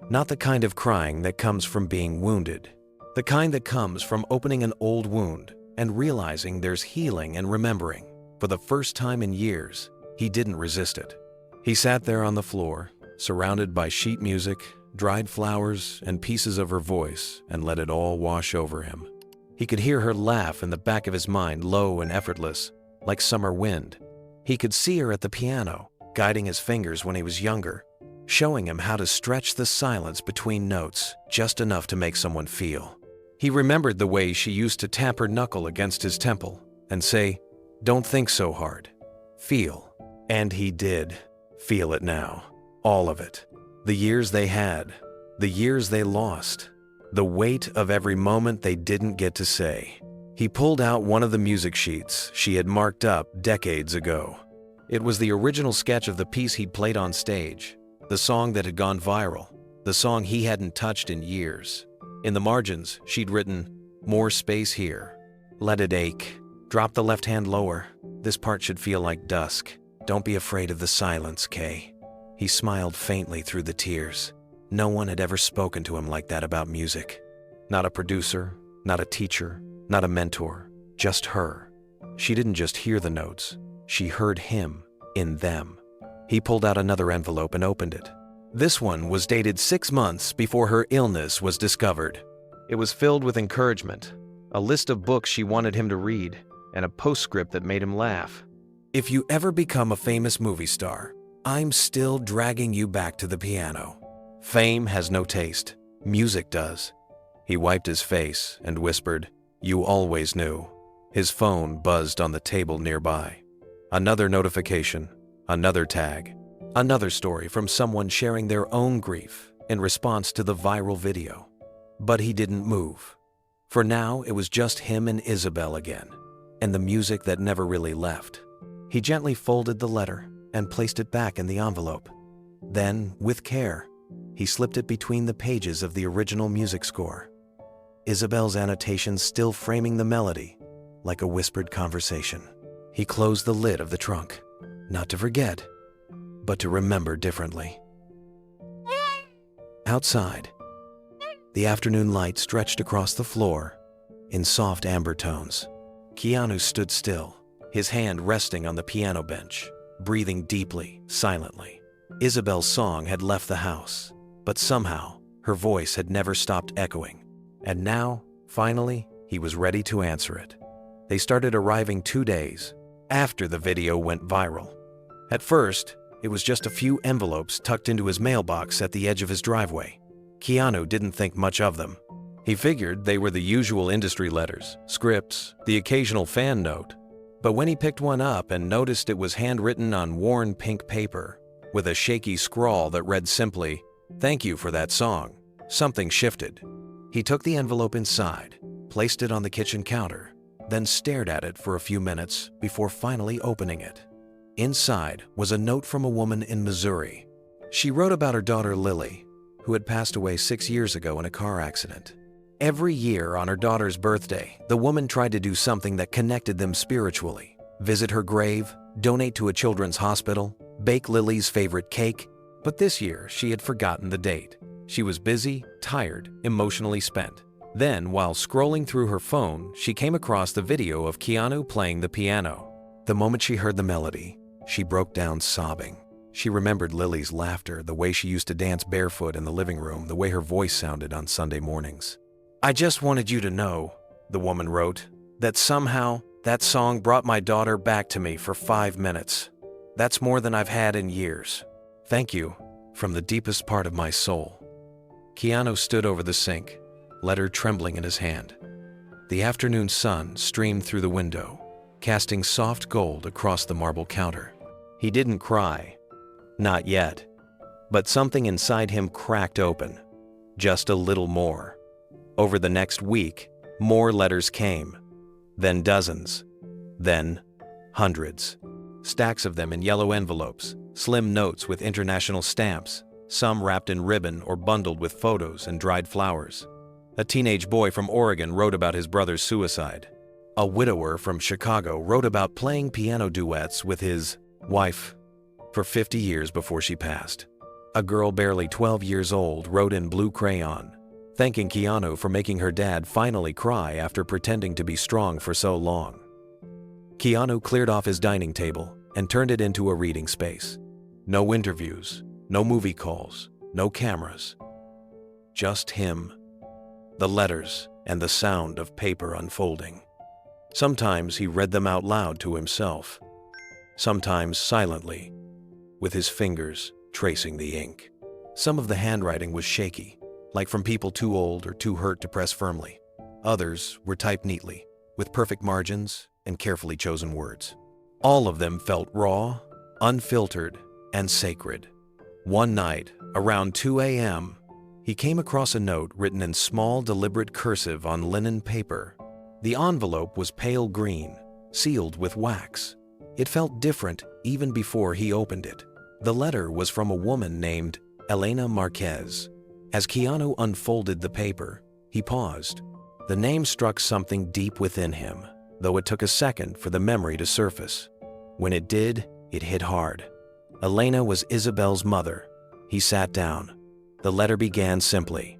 Not the kind of crying that comes from being wounded, the kind that comes from opening an old wound and realizing there's healing and remembering. For the first time in years, he didn't resist it. He sat there on the floor, surrounded by sheet music, dried flowers, and pieces of her voice, and let it all wash over him. He could hear her laugh in the back of his mind, low and effortless, like summer wind. He could see her at the piano, guiding his fingers when he was younger, showing him how to stretch the silence between notes just enough to make someone feel. He remembered the way she used to tap her knuckle against his temple and say, "Don't think so hard. Feel." And he did feel it now. All of it. The years they had, the years they lost, the weight of every moment they didn't get to say. He pulled out one of the music sheets she had marked up decades ago. It was the original sketch of the piece he'd played on stage, the song that had gone viral, the song he hadn't touched in years. In the margins, she'd written, "More space here. Let it ache. Drop the left hand lower. This part should feel like dusk. Don't be afraid of the silence, Kay." He smiled faintly through the tears. No one had ever spoken to him like that about music. Not a producer, not a teacher, not a mentor, just her. She didn't just hear the notes, she heard him in them. He pulled out another envelope and opened it. This one was dated 6 months before her illness was discovered. It was filled with encouragement, a list of books she wanted him to read, and a postscript that made him laugh. "If you ever become a famous movie star, I'm still dragging you back to the piano. Fame has no taste. Music does." He wiped his face and whispered, "You always knew." His phone buzzed on the table nearby. Another notification, another tag, another story from someone sharing their own grief in response to the viral video. But he didn't move. For now, it was just him and Isabel again, and the music that never really left. He gently folded the letter and placed it back in the envelope. Then, with care, he slipped it between the pages of the original music score, Isabel's annotations still framing the melody like a whispered conversation. He closed the lid of the trunk, not to forget, but to remember differently. Outside, the afternoon light stretched across the floor in soft amber tones. Keanu stood still, his hand resting on the piano bench, breathing deeply, silently. Isabel's song had left the house, but somehow her voice had never stopped echoing. And now, finally, he was ready to answer it. They started arriving 2 days after the video went viral. At first, it was just a few envelopes tucked into his mailbox at the edge of his driveway. Keanu didn't think much of them. He figured they were the usual industry letters, scripts, the occasional fan note. But when he picked one up and noticed it was handwritten on worn pink paper, with a shaky scrawl that read simply, "Thank you for that song," something shifted. He took the envelope inside, placed it on the kitchen counter, then stared at it for a few minutes before finally opening it. Inside was a note from a woman in Missouri. She wrote about her daughter Lily, who had passed away 6 years ago in a car accident. Every year on her daughter's birthday, the woman tried to do something that connected them spiritually. Visit her grave, donate to a children's hospital, bake Lily's favorite cake. But this year, she had forgotten the date. She was busy, tired, emotionally spent. Then, while scrolling through her phone, she came across the video of Keanu playing the piano. The moment she heard the melody, she broke down sobbing. She remembered Lily's laughter, the way she used to dance barefoot in the living room, the way her voice sounded on Sunday mornings. "I just wanted you to know," the woman wrote, "that somehow that song brought my daughter back to me for 5 minutes. That's more than I've had in years. Thank you, from the deepest part of my soul." Keanu stood over the sink, letter trembling in his hand. The afternoon sun streamed through the window, casting soft gold across the marble counter. He didn't cry. Not yet. But something inside him cracked open. Just a little more. Over the next week, more letters came. Then dozens. Then hundreds. Stacks of them in yellow envelopes, slim notes with international stamps, some wrapped in ribbon or bundled with photos and dried flowers. A teenage boy from Oregon wrote about his brother's suicide. A widower from Chicago wrote about playing piano duets with his wife for 50 years before she passed. A girl barely 12 years old wrote in blue crayon, thanking Keanu for making her dad finally cry after pretending to be strong for so long. Keanu cleared off his dining table and turned it into a reading space. No interviews, no movie calls, no cameras. Just him, the letters, and the sound of paper unfolding. Sometimes he read them out loud to himself, sometimes silently, with his fingers tracing the ink. Some of the handwriting was shaky, like from people too old or too hurt to press firmly. Others were typed neatly, with perfect margins and carefully chosen words. All of them felt raw, unfiltered, and sacred. One night, around 2 a.m., he came across a note written in small, deliberate cursive on linen paper. The envelope was pale green, sealed with wax. It felt different even before he opened it. The letter was from a woman named Elena Marquez. As Keanu unfolded the paper, he paused. The name struck something deep within him, though it took a second for the memory to surface. When it did, it hit hard. Elena was Isabel's mother. He sat down. The letter began simply,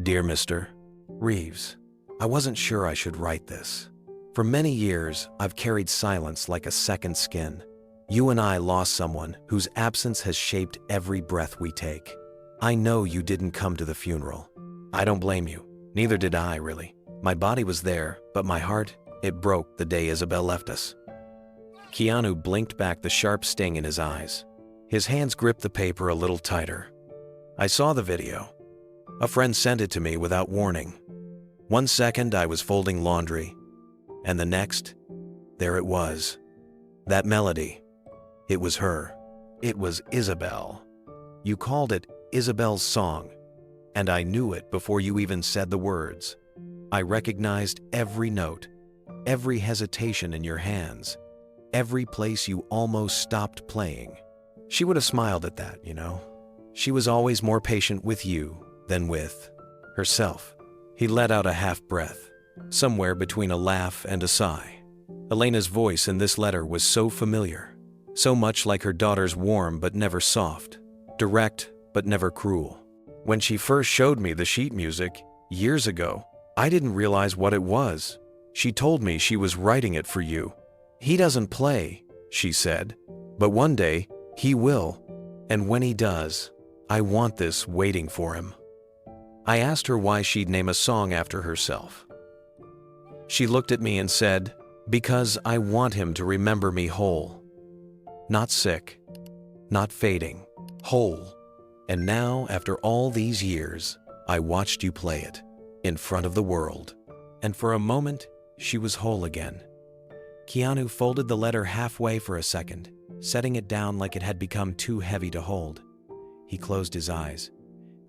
"Dear Mr. Reeves, I wasn't sure I should write this. For many years, I've carried silence like a second skin. You and I lost someone whose absence has shaped every breath we take. I know you didn't come to the funeral. I don't blame you. Neither did I, really. My body was there, but my heart, it broke the day Isabel left us." Keanu blinked back the sharp sting in his eyes. His hands gripped the paper a little tighter. "I saw the video. A friend sent it to me without warning. One second I was folding laundry, and the next, there it was. That melody. It was her. It was Isabel. You called it Isabel's song, and I knew it before you even said the words. I recognized every note, every hesitation in your hands, every place you almost stopped playing. She would have smiled at that, you know. She was always more patient with you than with herself. He let out a half breath, somewhere between a laugh and a sigh. Elena's voice in this letter was so familiar, so much like her daughter's, warm but never soft, direct but never cruel. When she first showed me the sheet music years ago, I didn't realize what it was. She told me she was writing it for you. He doesn't play, she said, but one day he will, and when he does, I want this waiting for him. I asked her why she'd name a song after herself. She looked at me and said, "Because I want him to remember me whole. Not sick, not fading, whole. And now, after all these years, I watched you play it, in front of the world." And for a moment, she was whole again. Keanu folded the letter halfway for a second, setting it down like it had become too heavy to hold. He closed his eyes.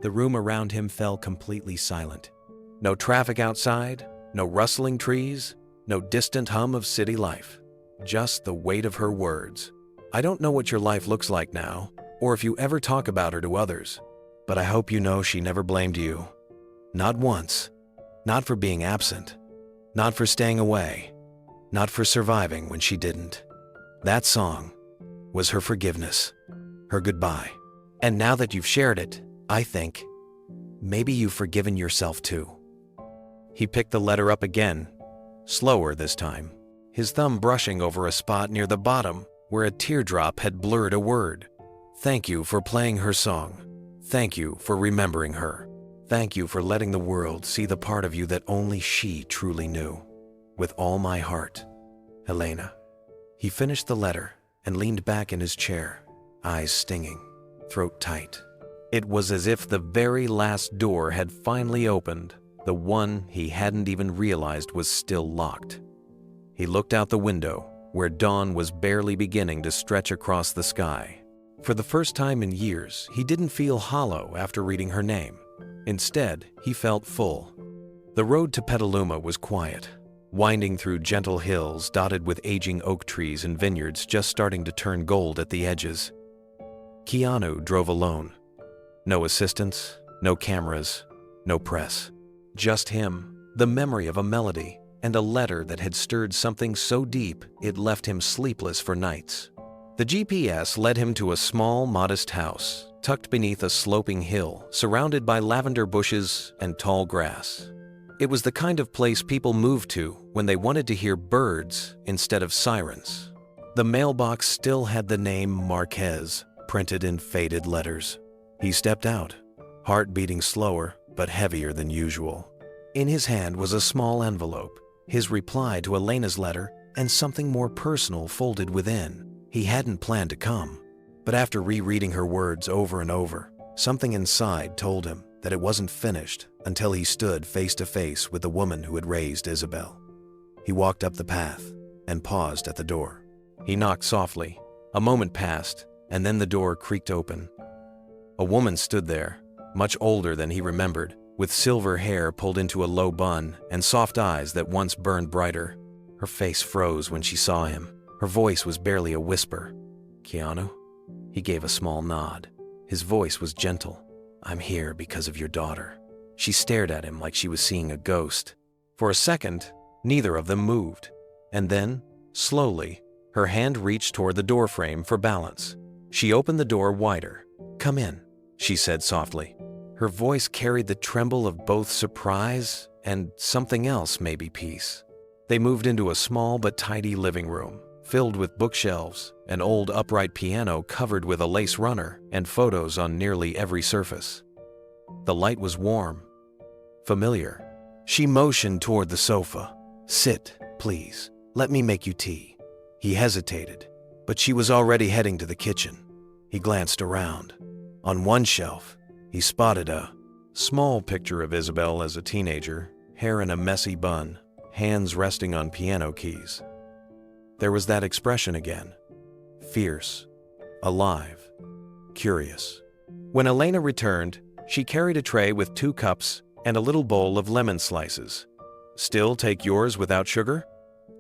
The room around him fell completely silent. No traffic outside, no rustling trees, no distant hum of city life. Just the weight of her words. I don't know what your life looks like now, or if you ever talk about her to others, but I hope you know she never blamed you. Not once. Not for being absent. Not for staying away. Not for surviving when she didn't. That song was her forgiveness, her goodbye. And now that you've shared it, I think maybe you've forgiven yourself too. He picked the letter up again, slower this time, his thumb brushing over a spot near the bottom where a teardrop had blurred a word. Thank you for playing her song. Thank you for remembering her. Thank you for letting the world see the part of you that only she truly knew. With all my heart, Elena. He finished the letter and leaned back in his chair, eyes stinging, throat tight. It was as if the very last door had finally opened, the one he hadn't even realized was still locked. He looked out the window, where dawn was barely beginning to stretch across the sky. For the first time in years, he didn't feel hollow after reading her name. Instead, he felt full. The road to Petaluma was quiet, winding through gentle hills dotted with aging oak trees and vineyards just starting to turn gold at the edges. Keanu drove alone. No assistants, no cameras, no press. Just him, the memory of a melody, and a letter that had stirred something so deep it left him sleepless for nights. The GPS led him to a small, modest house, tucked beneath a sloping hill, surrounded by lavender bushes and tall grass. It was the kind of place people moved to when they wanted to hear birds instead of sirens. The mailbox still had the name Marquez printed in faded letters. He stepped out, heart beating slower but heavier than usual. In his hand was a small envelope, his reply to Elena's letter, and something more personal folded within. He hadn't planned to come, but after rereading her words over and over, something inside told him that it wasn't finished until he stood face to face with the woman who had raised Isabel. He walked up the path and paused at the door. He knocked softly. A moment passed, and then the door creaked open. A woman stood there, much older than he remembered, with silver hair pulled into a low bun and soft eyes that once burned brighter. Her face froze when she saw him. Her voice was barely a whisper. "Keanu?" He gave a small nod. His voice was gentle. "I'm here because of your daughter." She stared at him like she was seeing a ghost. For a second, neither of them moved. And then, slowly, her hand reached toward the doorframe for balance. She opened the door wider. "Come in," she said softly. Her voice carried the tremble of both surprise and something else, maybe peace. They moved into a small but tidy living room, filled with bookshelves, an old upright piano covered with a lace runner, and photos on nearly every surface. The light was warm, familiar. She motioned toward the sofa. "Sit, please. Let me make you tea." He hesitated, but she was already heading to the kitchen. He glanced around. On one shelf, he spotted a small picture of Isabel as a teenager, hair in a messy bun, hands resting on piano keys. There was that expression again. Fierce, alive, curious. When Elena returned, she carried a tray with 2 cups and a little bowl of lemon slices. Still take yours without sugar?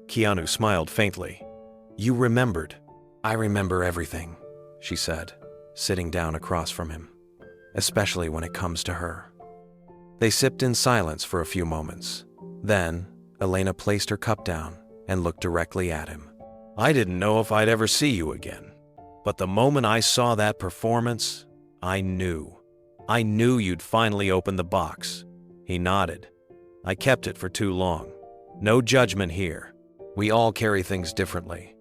Keanu smiled faintly. You remembered. I remember everything, she said, sitting down across from him, especially when it comes to her. They sipped in silence for a few moments. Then, Elena placed her cup down and looked directly at him. I didn't know if I'd ever see you again, but the moment I saw that performance, I knew. I knew you'd finally open the box. He nodded. I kept it for too long. No judgment here. We all carry things differently.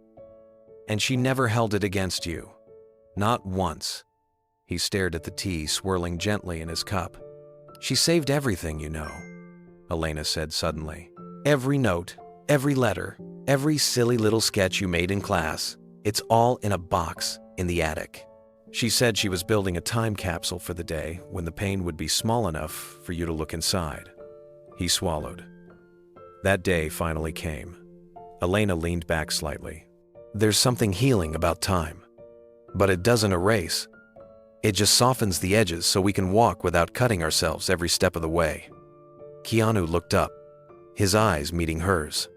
And she never held it against you. Not once. He stared at the tea swirling gently in his cup. She saved everything, you know, Elena said suddenly. Every note, every letter, every silly little sketch you made in class. It's all in a box in the attic. She said she was building a time capsule for the day when the pain would be small enough for you to look inside. He swallowed. That day finally came. Elena leaned back slightly. There's something healing about time, but it doesn't erase. It just softens the edges so we can walk without cutting ourselves every step of the way. Keanu looked up, his eyes meeting hers.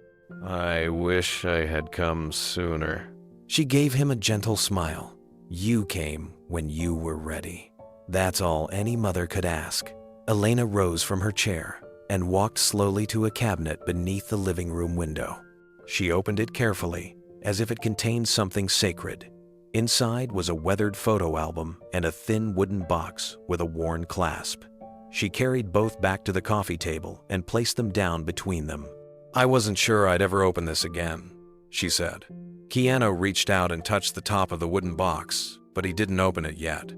I wish I had come sooner. She gave him a gentle smile. You came when you were ready. That's all any mother could ask. Elena rose from her chair and walked slowly to a cabinet beneath the living room window. She opened it carefully, as if it contained something sacred. Inside was a weathered photo album and a thin wooden box with a worn clasp. She carried both back to the coffee table and placed them down between them. I wasn't sure I'd ever open this again, she said. Keanu reached out and touched the top of the wooden box, but he didn't open it yet.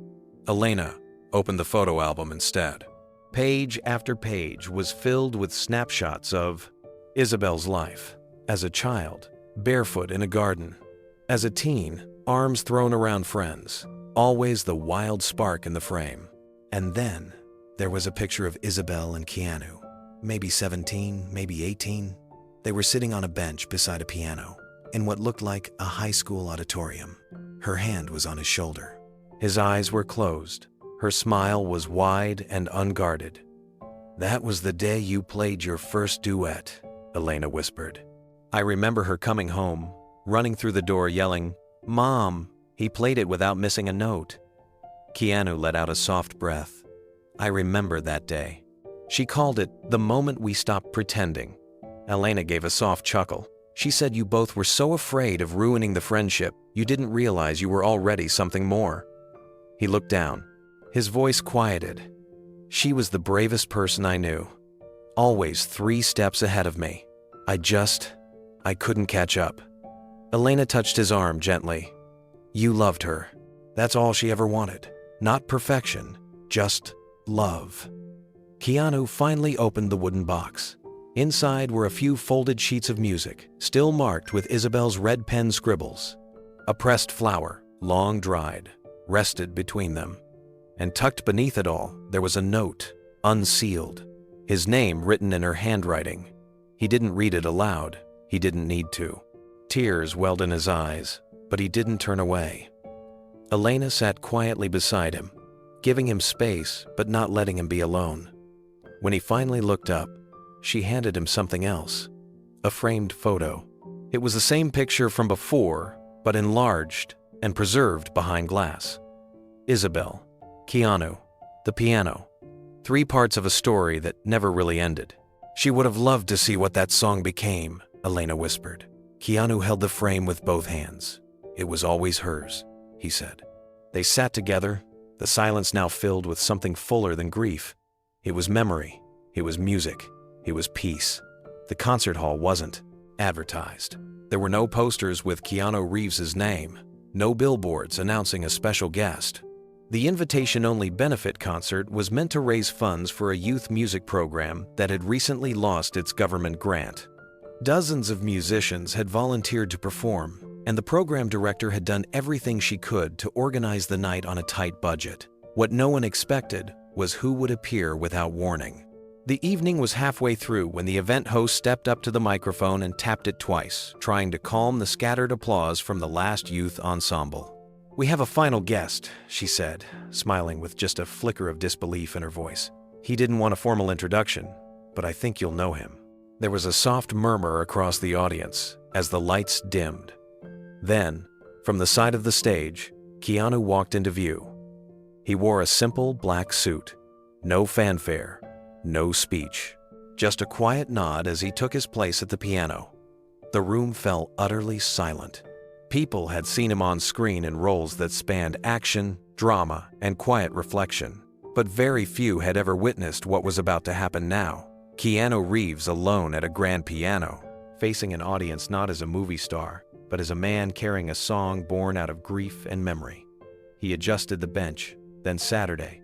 Elena opened the photo album instead. Page after page was filled with snapshots of Isabel's life. As a child, barefoot in a garden. As a teen, arms thrown around friends. Always the wild spark in the frame. And then, there was a picture of Isabel and Keanu. Maybe 17, maybe 18. They were sitting on a bench beside a piano, in what looked like a high school auditorium. Her hand was on his shoulder. His eyes were closed. Her smile was wide and unguarded. That was the day you played your first duet, Elena whispered. I remember her coming home, running through the door yelling, Mom! He played it without missing a note. Keanu let out a soft breath. I remember that day. She called it the moment we stopped pretending. Elena gave a soft chuckle. She said you both were so afraid of ruining the friendship, you didn't realize you were already something more. He looked down. His voice quieted. She was the bravest person I knew. Always 3 steps ahead of me. I couldn't catch up. Elena touched his arm gently. You loved her. That's all she ever wanted. Not perfection, just love. Keanu finally opened the wooden box. Inside were a few folded sheets of music, still marked with Isabel's red pen scribbles. A pressed flower, long dried, rested between them. And tucked beneath it all, there was a note, unsealed. His name written in her handwriting. He didn't read it aloud. He didn't need to. Tears welled in his eyes, but he didn't turn away. Elena sat quietly beside him, giving him space but not letting him be alone. When he finally looked up, she handed him something else, a framed photo. It was the same picture from before, but enlarged and preserved behind glass. Isabel, Keanu, the piano, 3 parts of a story that never really ended. She would have loved to see what that song became, Elena whispered. Keanu held the frame with both hands. It was always hers, he said. They sat together, the silence now filled with something fuller than grief. It was memory, it was music, it was peace. The concert hall wasn't advertised. There were no posters with Keanu Reeves' name, no billboards announcing a special guest. The invitation-only benefit concert was meant to raise funds for a youth music program that had recently lost its government grant. Dozens of musicians had volunteered to perform, and the program director had done everything she could to organize the night on a tight budget. What no one expected was who would appear without warning. The evening was halfway through when the event host stepped up to the microphone and tapped it twice, trying to calm the scattered applause from the last youth ensemble. We have a final guest, she said, smiling with just a flicker of disbelief in her voice. He didn't want a formal introduction, but I think you'll know him. There was a soft murmur across the audience as the lights dimmed. Then, from the side of the stage, Keanu walked into view. He wore a simple black suit. No fanfare, no speech, just a quiet nod as he took his place at the piano. The room fell utterly silent. People had seen him on screen in roles that spanned action, drama, and quiet reflection, but very few had ever witnessed what was about to happen now. Keanu Reeves alone at a grand piano, facing an audience not as a movie star, but as a man carrying a song born out of grief and memory. He adjusted the bench, then Saturday.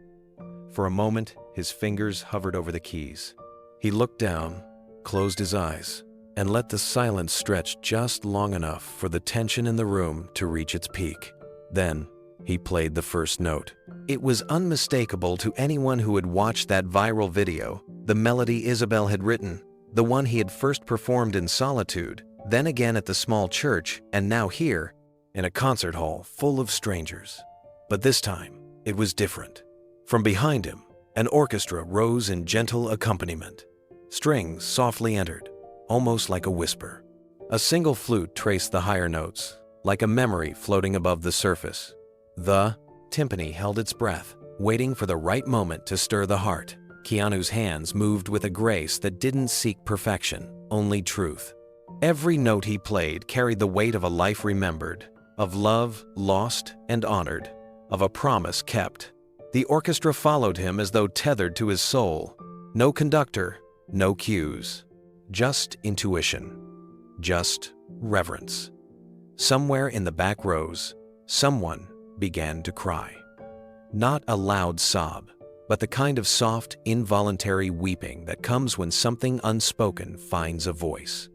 For a moment, his fingers hovered over the keys. He looked down, closed his eyes, and let the silence stretch just long enough for the tension in the room to reach its peak. Then, he played the first note. It was unmistakable to anyone who had watched that viral video, the melody Isabel had written, the one he had first performed in solitude, then again at the small church, and now here, in a concert hall full of strangers. But this time, it was different. From behind him, an orchestra rose in gentle accompaniment. Strings softly entered, almost like a whisper. A single flute traced the higher notes, like a memory floating above the surface. The timpani held its breath, waiting for the right moment to stir the heart. Keanu's hands moved with a grace that didn't seek perfection, only truth. Every note he played carried the weight of a life remembered, of love lost and honored, of a promise kept. The orchestra followed him as though tethered to his soul. No conductor, no cues. Just intuition. Just reverence. Somewhere in the back rows, someone began to cry. Not a loud sob, but the kind of soft, involuntary weeping that comes when something unspoken finds a voice.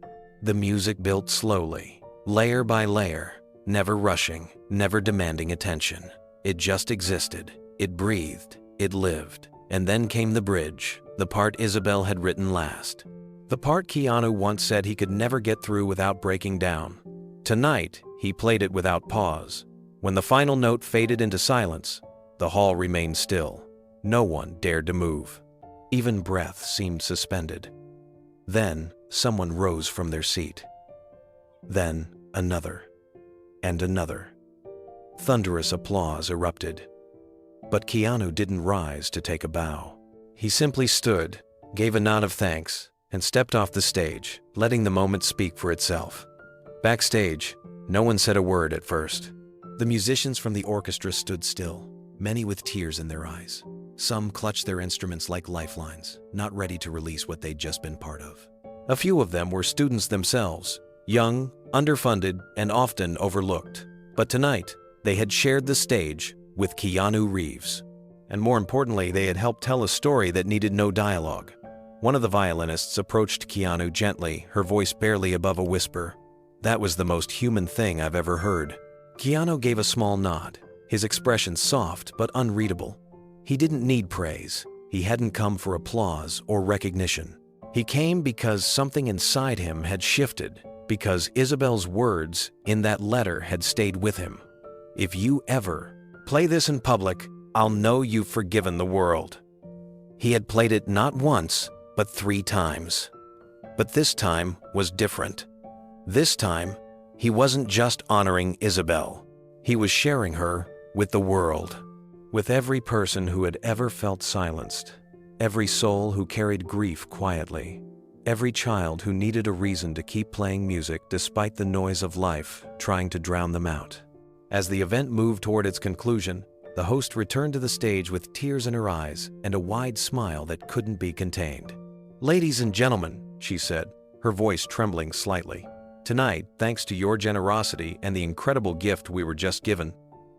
The music built slowly, layer by layer, never rushing, never demanding attention. It just existed. It breathed. It lived. And then came the bridge, the part Isabel had written last. The part Keanu once said he could never get through without breaking down. Tonight, he played it without pause. When the final note faded into silence, the hall remained still. No one dared to move. Even breath seemed suspended. Then, someone rose from their seat. Then, another. And another. Thunderous applause erupted. But Keanu didn't rise to take a bow. He simply stood, gave a nod of thanks, and stepped off the stage, letting the moment speak for itself. Backstage, no one said a word at first. The musicians from the orchestra stood still, many with tears in their eyes. Some clutched their instruments like lifelines, not ready to release what they'd just been part of. A few of them were students themselves, young, underfunded, and often overlooked. But tonight, they had shared the stage with Keanu Reeves. And more importantly, they had helped tell a story that needed no dialogue. One of the violinists approached Keanu gently, her voice barely above a whisper. That was the most human thing I've ever heard. Keanu gave a small nod, his expression soft but unreadable. He didn't need praise. He hadn't come for applause or recognition. He came because something inside him had shifted, because Isabel's words in that letter had stayed with him. If you ever play this in public, I'll know you've forgiven the world. He had played it not once, but 3 times. But this time was different. This time, he wasn't just honoring Isabel. He was sharing her with the world, with every person who had ever felt silenced, every soul who carried grief quietly, every child who needed a reason to keep playing music despite the noise of life trying to drown them out. As the event moved toward its conclusion, the host returned to the stage with tears in her eyes and a wide smile that couldn't be contained. "Ladies and gentlemen," she said, her voice trembling slightly, "tonight, thanks to your generosity and the incredible gift we were just given,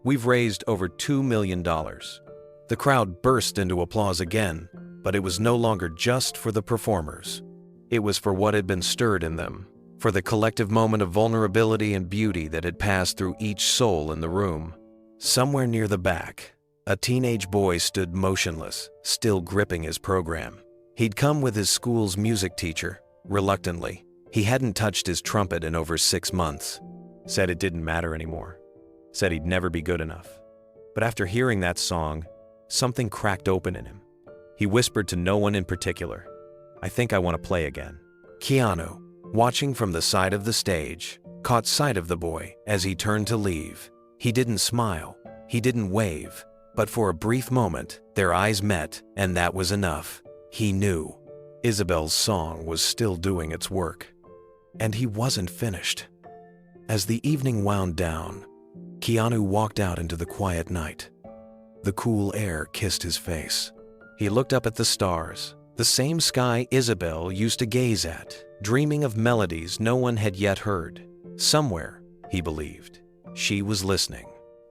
we've raised over $2 million. The crowd burst into applause again, but it was no longer just for the performers. It was for what had been stirred in them, for the collective moment of vulnerability and beauty that had passed through each soul in the room. Somewhere near the back, a teenage boy stood motionless, still gripping his program. He'd come with his school's music teacher, reluctantly. He hadn't touched his trumpet in over 6 months. Said it didn't matter anymore. Said he'd never be good enough. But after hearing that song, something cracked open in him. He whispered to no one in particular, "I think I want to play again." Keanu, watching from the side of the stage, caught sight of the boy as he turned to leave. He didn't smile, he didn't wave, but for a brief moment, their eyes met, and that was enough. He knew Isabel's song was still doing its work, and he wasn't finished. As the evening wound down, Keanu walked out into the quiet night. The cool air kissed his face. He looked up at the stars, the same sky Isabel used to gaze at, dreaming of melodies no one had yet heard. Somewhere, he believed, she was listening.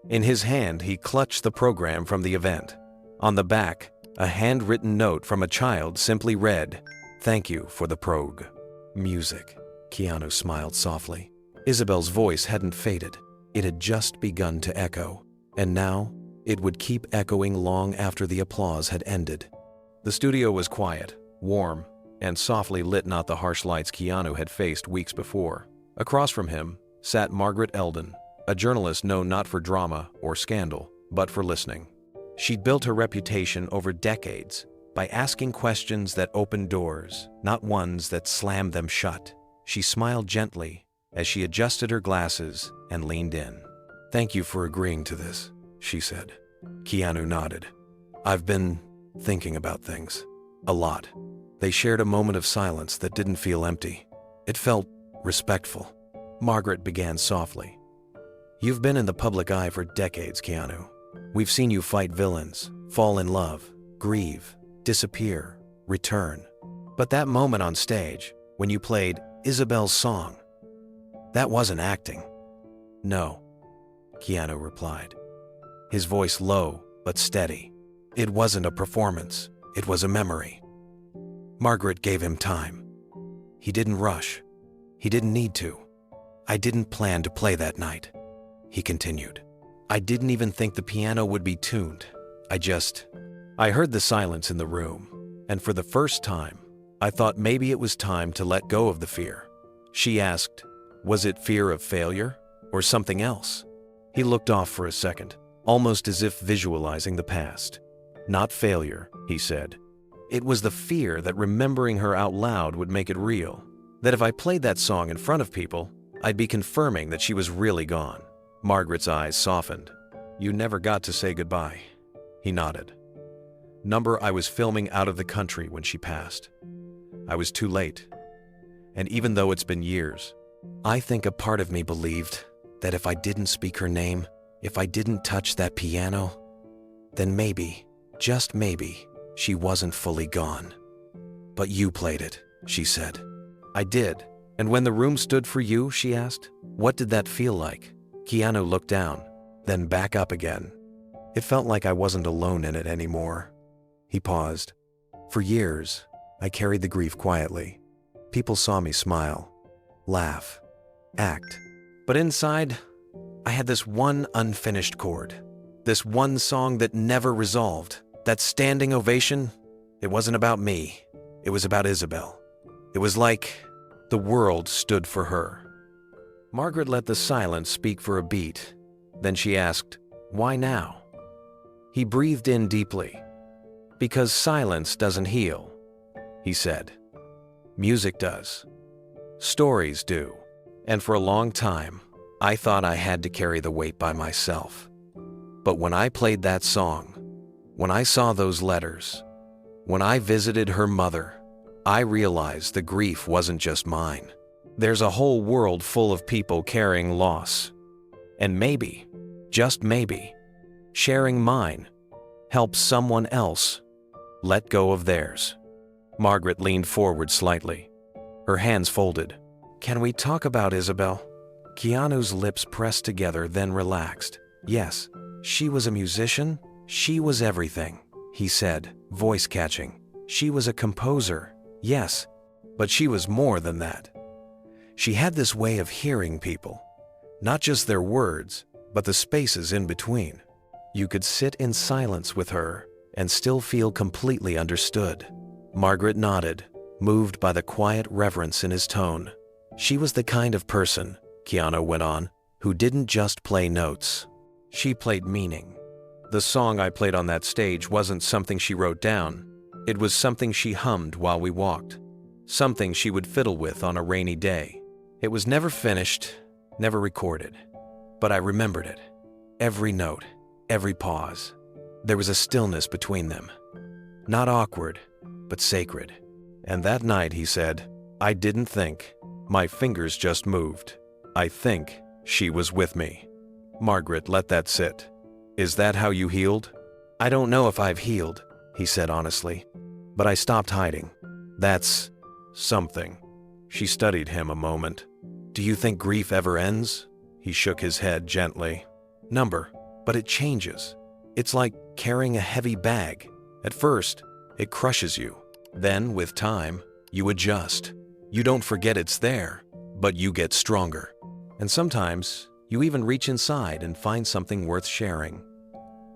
In his hand, he clutched the program from the event. On the back, a handwritten note from a child simply read, "Thank you for the prog." Music. Keanu smiled softly. Isabel's voice hadn't faded. It had just begun to echo, and now it would keep echoing long after the applause had ended. The studio was quiet, warm, and softly lit, not the harsh lights Keanu had faced weeks before. Across from him sat Margaret Eldon, a journalist known not for drama or scandal, but for listening. She'd built her reputation over decades by asking questions that opened doors, not ones that slammed them shut. She smiled gently as she adjusted her glasses and leaned in. "Thank you for agreeing to this," she said. Keanu nodded. "I've been thinking about things. A lot." They shared a moment of silence that didn't feel empty. It felt respectful. Margaret began softly. "You've been in the public eye for decades, Keanu. We've seen you fight villains, fall in love, grieve, disappear, return. But that moment on stage, when you played Isabel's song, that wasn't acting." "No," Keanu replied, his voice low but steady. "It wasn't a performance, it was a memory." Margaret gave him time. He didn't rush. He didn't need to. "I didn't plan to play that night," he continued. "I didn't even think the piano would be tuned. I heard the silence in the room, and for the first time, I thought maybe it was time to let go of the fear." She asked, "Was it fear of failure or something else?" He looked off for a second, almost as if visualizing the past. "Not failure," he said. "It was the fear that remembering her out loud would make it real. That if I played that song in front of people, I'd be confirming that she was really gone." Margaret's eyes softened. "You never got to say goodbye." He nodded. I was filming out of the country when she passed. I was too late. And even though it's been years, I think a part of me believed that if I didn't speak her name, if I didn't touch that piano, then maybe, just maybe, she wasn't fully gone. "But you played it," she said. "I did. And when the room stood for you," she asked, "what did that feel like?" Keanu looked down, then back up again. "It felt like I wasn't alone in it anymore." He paused. "For years, I carried the grief quietly. People saw me smile, laugh, act. But inside, I had this one unfinished chord. This one song that never resolved. That standing ovation, it wasn't about me. It was about Isabel. It was like the world stood for her." Margaret let the silence speak for a beat. Then she asked, "Why now?" He breathed in deeply. "Because silence doesn't heal," he said. "Music does. Stories do. And for a long time, I thought I had to carry the weight by myself. But when I played that song, when I saw those letters, when I visited her mother, I realized the grief wasn't just mine. There's a whole world full of people carrying loss. And maybe, just maybe, sharing mine helps someone else let go of theirs." Margaret leaned forward slightly, her hands folded. "Can we talk about Isabel?" Keanu's lips pressed together, then relaxed. "Yes, she was a musician. She was everything," he said, voice catching. "She was a composer, yes, but she was more than that. She had this way of hearing people, not just their words, but the spaces in between. You could sit in silence with her and still feel completely understood." Margaret nodded, moved by the quiet reverence in his tone. "She was the kind of person," Keanu went on, "who didn't just play notes. She played meaning. The song I played on that stage wasn't something she wrote down. It was something she hummed while we walked. something she would fiddle with on a rainy day. It was never finished, never recorded, but I remembered it. Every note, every pause. There was a stillness between them. Not awkward, but sacred. And that night, he said, I didn't think. My fingers just moved. I think she was with me. Margaret let that sit. Is that how you healed? I don't know if I've healed, he said honestly, but I stopped hiding. That's something. She studied him a moment. Do you think grief ever ends? He shook his head gently. Number, but it changes. It's like carrying a heavy bag. At first, it crushes you. Then, with time, you adjust. You don't forget it's there, but you get stronger. And sometimes, you even reach inside and find something worth sharing.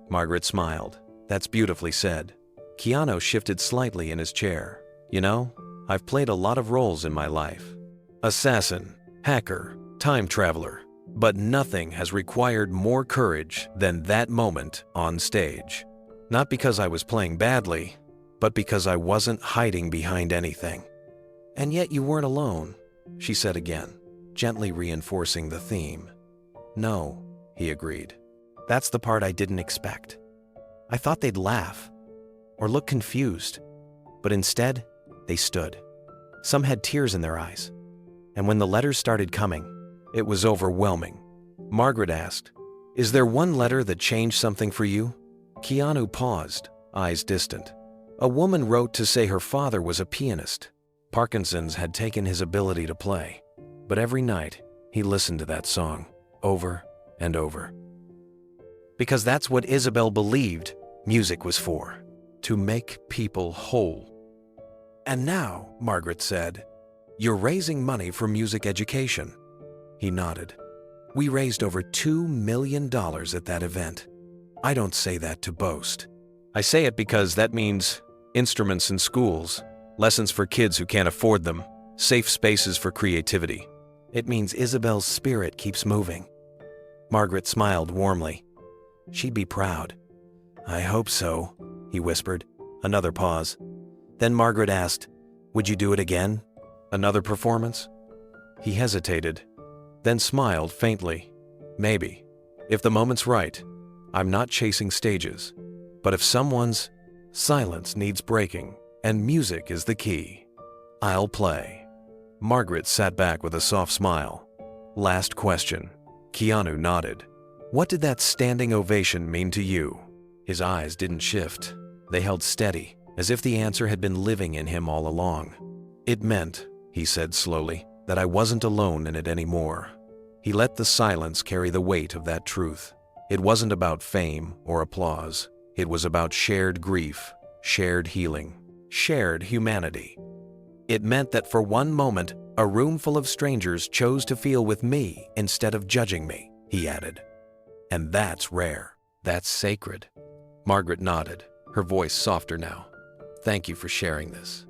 Margaret smiled. That's beautifully said. Keanu shifted slightly in his chair. You know, I've played a lot of roles in my life. Assassin, hacker, time traveler. But nothing has required more courage than that moment on stage. Not because I was playing badly, but because I wasn't hiding behind anything. And yet you weren't alone, she said again, gently reinforcing the theme. No, he agreed. That's the part I didn't expect. I thought they'd laugh or look confused, but instead, they stood. Some had tears in their eyes. And when the letters started coming, it was overwhelming. Margaret asked, Is there one letter that changed something for you? Keanu paused, eyes distant. A woman wrote to say her father was a pianist. Parkinson's had taken his ability to play, but every night he listened to that song over and over. Because that's what Isabel believed music was for, to make people whole. And now, Margaret said, you're raising money for music education. He nodded. We raised over $2 million at that event. I don't say that to boast. I say it because that means instruments in schools, lessons for kids who can't afford them, safe spaces for creativity. It means Isabel's spirit keeps moving. Margaret smiled warmly. She'd be proud. I hope so, he whispered. Another pause. Then Margaret asked, Would you do it again? Another performance? He hesitated, then smiled faintly. Maybe. If the moment's right. I'm not chasing stages. But if someone's silence needs breaking, and music is the key, I'll play. Margaret sat back with a soft smile. Last question. Keanu nodded. What did that standing ovation mean to you? His eyes didn't shift. They held steady, as if the answer had been living in him all along. It meant, he said slowly, that I wasn't alone in it anymore. He let the silence carry the weight of that truth. It wasn't about fame or applause. It was about shared grief, shared healing, shared humanity. It meant that for one moment, a room full of strangers chose to feel with me instead of judging me, he added. And that's rare. That's sacred. Margaret nodded, her voice softer now. Thank you for sharing this.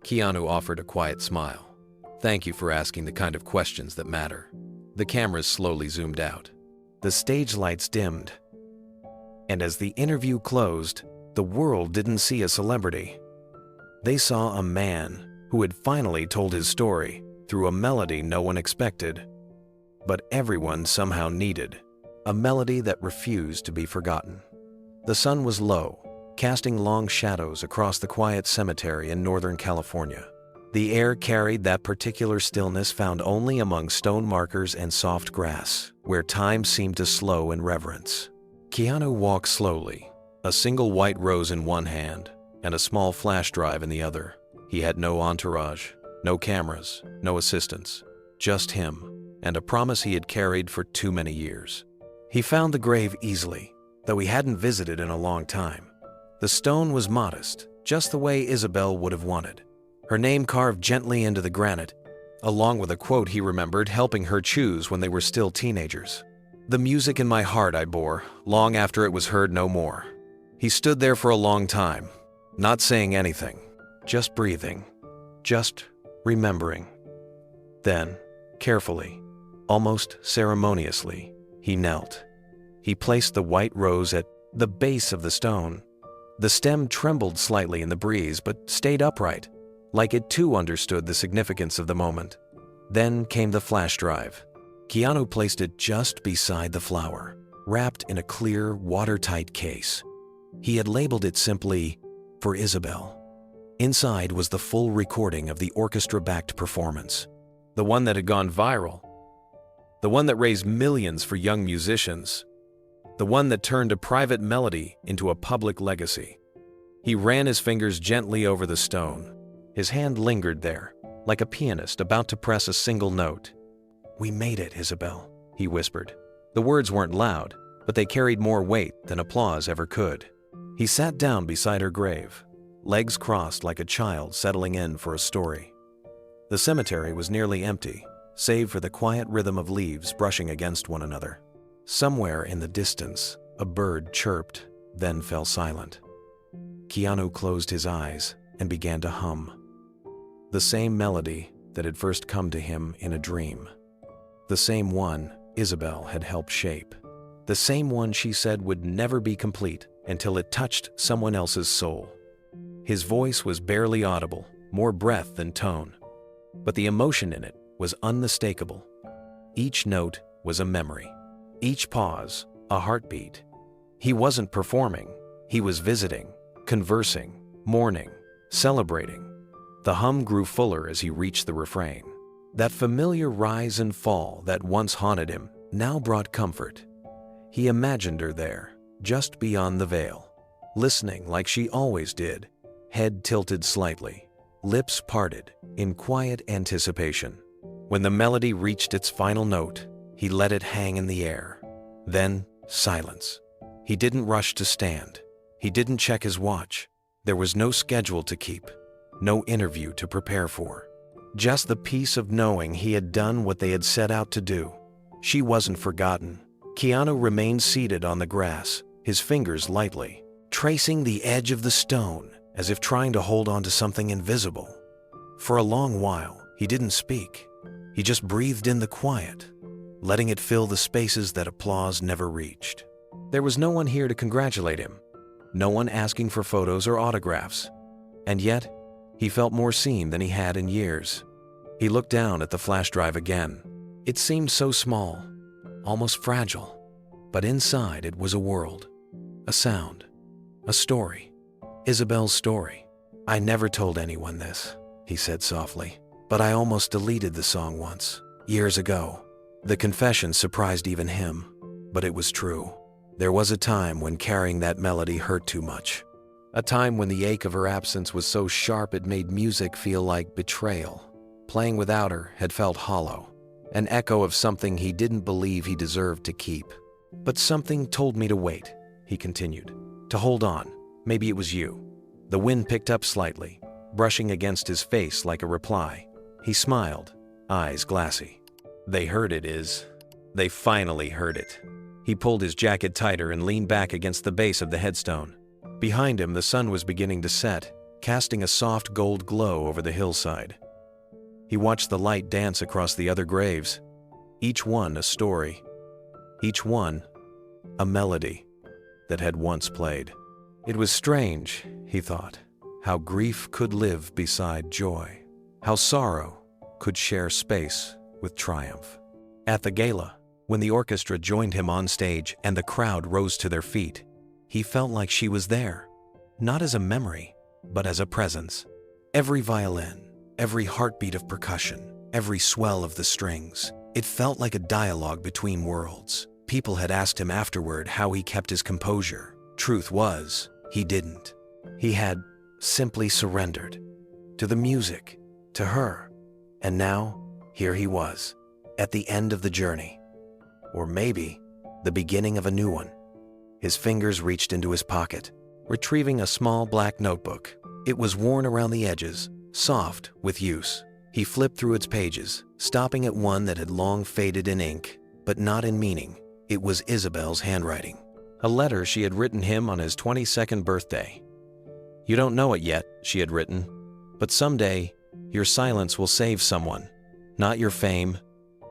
Keanu offered a quiet smile. Thank you for asking the kind of questions that matter. The cameras slowly zoomed out. The stage lights dimmed. And as the interview closed, the world didn't see a celebrity. They saw a man who had finally told his story through a melody no one expected, but everyone somehow needed. A melody that refused to be forgotten. The sun was low, casting long shadows across the quiet cemetery in Northern California. The air carried that particular stillness found only among stone markers and soft grass, where time seemed to slow in reverence. Keanu walked slowly, a single white rose in one hand and a small flash drive in the other. He had no entourage, no cameras, no assistants, just him and a promise he had carried for too many years. He found the grave easily, though he hadn't visited in a long time. The stone was modest, just the way Isabel would have wanted. Her name carved gently into the granite, along with a quote he remembered helping her choose when they were still teenagers. The music in my heart I bore, long after it was heard no more. He stood there for a long time, not saying anything, just breathing, just remembering. Then, carefully, almost ceremoniously, he knelt. He placed the white rose at the base of the stone. The stem trembled slightly in the breeze but stayed upright, like it too understood the significance of the moment. Then came the flash drive. Keanu placed it just beside the flower, wrapped in a clear, watertight case. He had labeled it simply, "For Isabel." Inside was the full recording of the orchestra-backed performance. The one that had gone viral. The one that raised millions for young musicians. The one that turned a private melody into a public legacy. He ran his fingers gently over the stone. His hand lingered there, like a pianist about to press a single note. "We made it, Isabel," he whispered. The words weren't loud, but they carried more weight than applause ever could. He sat down beside her grave, legs crossed like a child settling in for a story. The cemetery was nearly empty, save for the quiet rhythm of leaves brushing against one another. Somewhere in the distance, a bird chirped, then fell silent. Keanu closed his eyes and began to hum. The same melody that had first come to him in a dream. The same one Isabel had helped shape. The same one she said would never be complete until it touched someone else's soul. His voice was barely audible, more breath than tone. But the emotion in it was unmistakable. Each note was a memory. Each pause, a heartbeat. He wasn't performing. He was visiting, conversing, mourning, celebrating. The hum grew fuller as he reached the refrain. That familiar rise and fall that once haunted him now brought comfort. He imagined her there, just beyond the veil, listening like she always did, head tilted slightly, lips parted in quiet anticipation. When the melody reached its final note, he let it hang in the air. Then, silence. He didn't rush to stand. He didn't check his watch. There was no schedule to keep, no interview to prepare for. Just the peace of knowing he had done what they had set out to do. She wasn't forgotten. Keanu remained seated on the grass, his fingers lightly, tracing the edge of the stone as if trying to hold on to something invisible. For a long while, he didn't speak. He just breathed in the quiet, letting it fill the spaces that applause never reached. There was no one here to congratulate him, no one asking for photos or autographs. And yet, he felt more seen than he had in years. He looked down at the flash drive again. It seemed so small, almost fragile. But inside it was a world, a sound, a story. Isabel's story. "I never told anyone this," he said softly, "but I almost deleted the song once, years ago." The confession surprised even him, but it was true. There was a time when carrying that melody hurt too much. A time when the ache of her absence was so sharp it made music feel like betrayal. Playing without her had felt hollow, an echo of something he didn't believe he deserved to keep. "But something told me to wait," he continued, "to hold on. Maybe it was you." The wind picked up slightly, brushing against his face like a reply. He smiled, eyes glassy. "They heard it, They finally heard it." He pulled his jacket tighter and leaned back against the base of the headstone. Behind him, the sun was beginning to set, casting a soft gold glow over the hillside. He watched the light dance across the other graves, each one a story, each one a melody that had once played. It was strange, he thought, how grief could live beside joy, how sorrow could share space with triumph. At the gala, when the orchestra joined him on stage and the crowd rose to their feet, he felt like she was there, not as a memory, but as a presence. Every violin, every heartbeat of percussion, every swell of the strings, it felt like a dialogue between worlds. People had asked him afterward how he kept his composure. Truth was, he didn't. He had simply surrendered to the music, to her. And now, here he was, at the end of the journey. Or maybe, the beginning of a new one. His fingers reached into his pocket, retrieving a small black notebook. It was worn around the edges, soft with use. He flipped through its pages, stopping at one that had long faded in ink, but not in meaning. It was Isabel's handwriting. A letter she had written him on his 22nd birthday. "You don't know it yet," she had written, "but someday, your silence will save someone. Not your fame,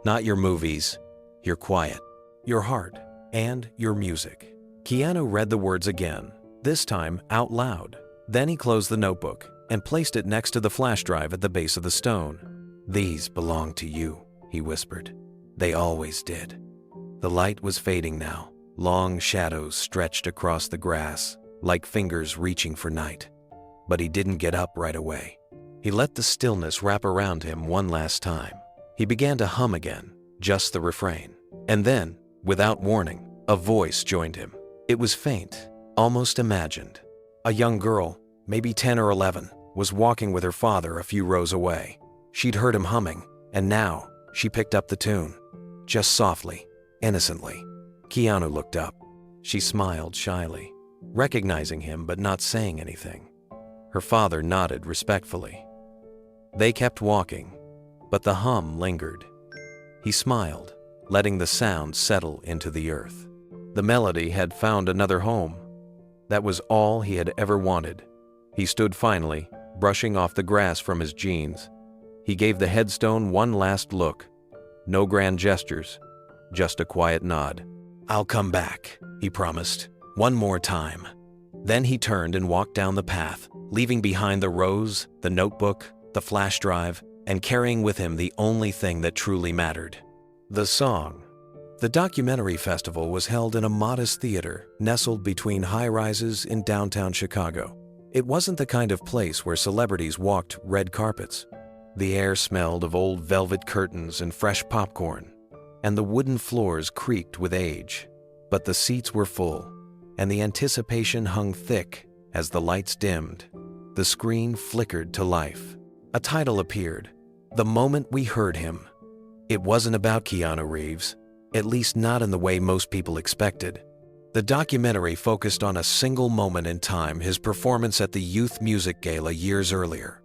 not your movies, your quiet, your heart, and your music." Keanu read the words again, this time out loud. Then he closed the notebook, and placed it next to the flash drive at the base of the stone. "These belong to you," he whispered. "They always did." The light was fading now. Long shadows stretched across the grass, like fingers reaching for night. But he didn't get up right away. He let the stillness wrap around him one last time. He began to hum again, just the refrain. And then, without warning, a voice joined him. It was faint, almost imagined. A young girl, maybe 10 or 11, was walking with her father a few rows away. She'd heard him humming, and now she picked up the tune. Just softly, innocently. Keanu looked up. She smiled shyly, recognizing him but not saying anything. Her father nodded respectfully. They kept walking, but the hum lingered. He smiled, letting the sound settle into the earth. The melody had found another home. That was all he had ever wanted. He stood finally, brushing off the grass from his jeans. He gave the headstone one last look. No grand gestures, just a quiet nod. "I'll come back," he promised. "One more time." Then he turned and walked down the path, leaving behind the rose, the notebook, the flash drive, and carrying with him the only thing that truly mattered: the song. The documentary festival was held in a modest theater nestled between high-rises in downtown Chicago. It wasn't the kind of place where celebrities walked red carpets. The air smelled of old velvet curtains and fresh popcorn, and the wooden floors creaked with age. But the seats were full, and the anticipation hung thick as the lights dimmed. The screen flickered to life. A title appeared: "The Moment We Heard Him." It wasn't about Keanu Reeves, at least not in the way most people expected. The documentary focused on a single moment in time, his performance at the Youth Music Gala years earlier.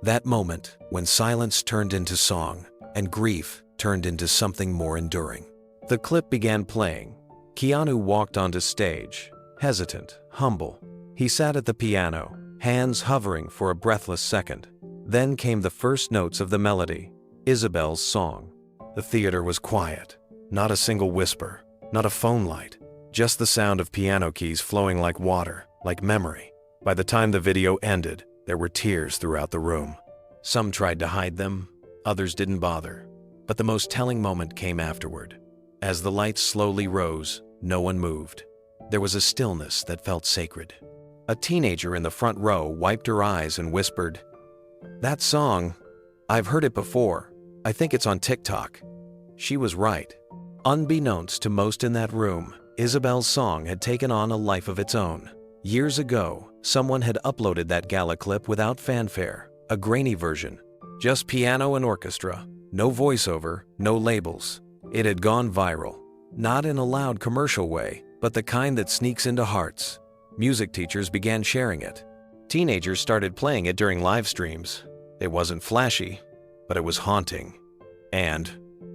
That moment when silence turned into song and grief turned into something more enduring. The clip began playing. Keanu walked onto stage, hesitant, humble. He sat at the piano, hands hovering for a breathless second. Then came the first notes of the melody, Isabel's song. The theater was quiet. Not a single whisper, not a phone light, just the sound of piano keys flowing like water, like memory. By the time the video ended, there were tears throughout the room. Some tried to hide them, others didn't bother. But the most telling moment came afterward. As the lights slowly rose, no one moved. There was a stillness that felt sacred. A teenager in the front row wiped her eyes and whispered, "That song, I've heard it before. I think it's on TikTok." She was right. Unbeknownst to most in that room, Isabel's song had taken on a life of its own. Years ago, someone had uploaded that gala clip without fanfare, a grainy version. Just piano and orchestra, no voiceover, no labels. It had gone viral. Not in a loud commercial way, but the kind that sneaks into hearts. Music teachers began sharing it. Teenagers started playing it during live streams. It wasn't flashy, but it was haunting. And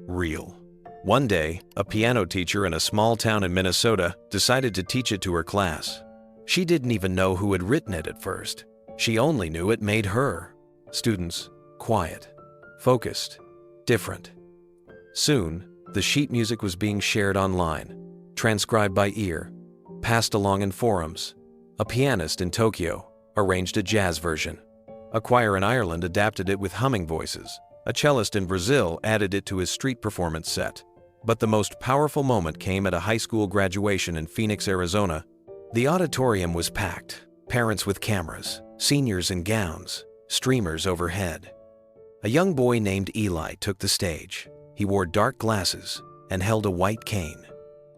real. One day, a piano teacher in a small town in Minnesota decided to teach it to her class. She didn't even know who had written it at first. She only knew it made her. Students, quiet, focused, different. Soon, the sheet music was being shared online, transcribed by ear, passed along in forums. A pianist in Tokyo arranged a jazz version. A choir in Ireland adapted it with humming voices. A cellist in Brazil added it to his street performance set. But the most powerful moment came at a high school graduation in Phoenix, Arizona. The auditorium was packed, parents with cameras, seniors in gowns, streamers overhead. A young boy named Eli took the stage. He wore dark glasses and held a white cane.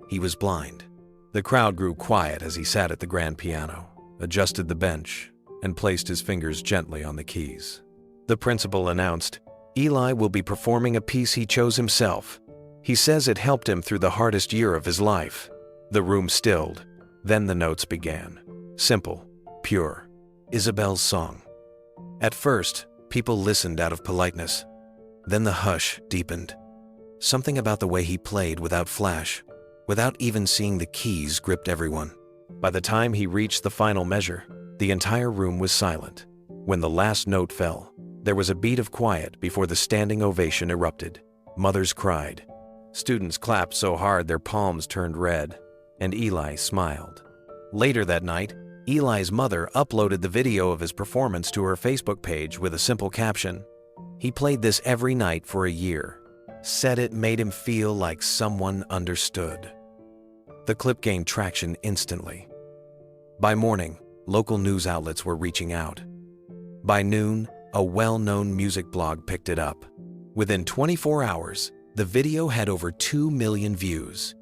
He was blind. The crowd grew quiet as he sat at the grand piano, adjusted the bench, and placed his fingers gently on the keys. The principal announced, "Eli will be performing a piece he chose himself. He says it helped him through the hardest year of his life." The room stilled. Then the notes began. Simple, pure. Isabel's song. At first, people listened out of politeness. Then the hush deepened. Something about the way he played without flash, without even seeing the keys, gripped everyone. By the time he reached the final measure, the entire room was silent. When the last note fell, there was a beat of quiet before the standing ovation erupted. Mothers cried. Students clapped so hard their palms turned red, and Eli smiled. Later that night, Eli's mother uploaded the video of his performance to her Facebook page with a simple caption. He played this every night for a year. Said it made him feel like someone understood. The clip gained traction instantly. By morning, local news outlets were reaching out. By noon, a well-known music blog picked it up. Within 24 hours, the video had over 2 million views.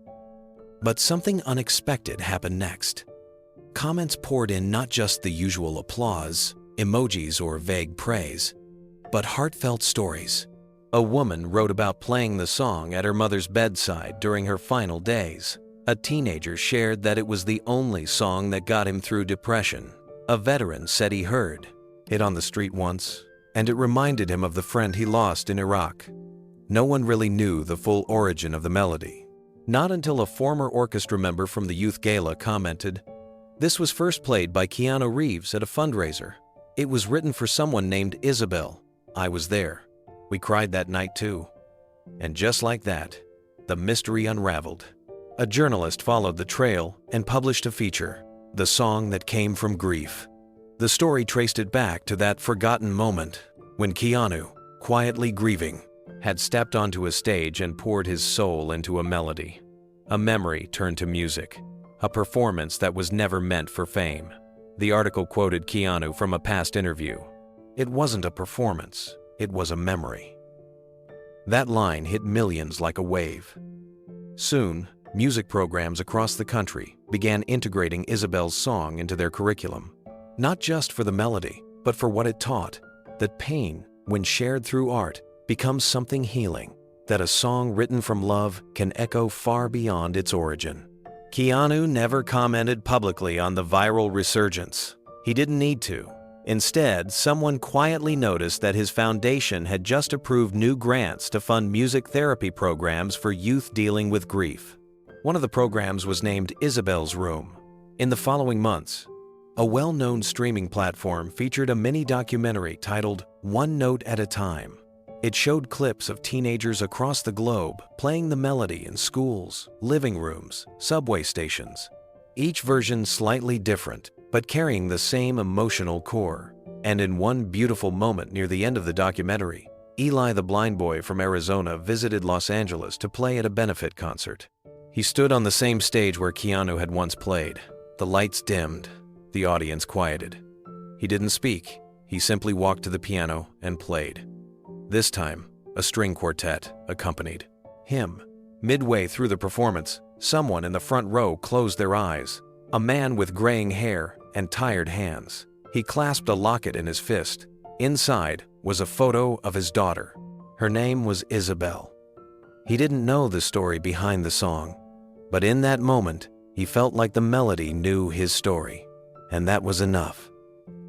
But something unexpected happened next. Comments poured in not just the usual applause, emojis, or vague praise, but heartfelt stories. A woman wrote about playing the song at her mother's bedside during her final days. A teenager shared that it was the only song that got him through depression. A veteran said he heard it on the street once, and it reminded him of the friend he lost in Iraq. No one really knew the full origin of the melody. Not until a former orchestra member from the youth gala commented, "This was first played by Keanu Reeves at a fundraiser. It was written for someone named Isabel. I was there. We cried that night too." And just like that, the mystery unraveled. A journalist followed the trail and published a feature, "The Song That Came From Grief." The story traced it back to that forgotten moment when Keanu, quietly grieving, had stepped onto a stage and poured his soul into a melody. A memory turned to music, a performance that was never meant for fame. The article quoted Keanu from a past interview. "It wasn't a performance, it was a memory." That line hit millions like a wave. Soon, music programs across the country began integrating Isabel's song into their curriculum. Not just for the melody, but for what it taught, that pain, when shared through art, becomes something healing, that a song written from love can echo far beyond its origin. Keanu never commented publicly on the viral resurgence. He didn't need to. Instead, someone quietly noticed that his foundation had just approved new grants to fund music therapy programs for youth dealing with grief. One of the programs was named Isabel's Room. In the following months, a well-known streaming platform featured a mini-documentary titled "One Note at a Time." It showed clips of teenagers across the globe playing the melody in schools, living rooms, subway stations. Each version slightly different, but carrying the same emotional core. And in one beautiful moment near the end of the documentary, Eli the blind boy from Arizona visited Los Angeles to play at a benefit concert. He stood on the same stage where Keanu had once played. The lights dimmed, the audience quieted. He didn't speak, he simply walked to the piano and played. This time, a string quartet accompanied him. Midway through the performance, someone in the front row closed their eyes. A man with graying hair and tired hands. He clasped a locket in his fist. Inside was a photo of his daughter. Her name was Isabel. He didn't know the story behind the song, but in that moment, he felt like the melody knew his story, and that was enough.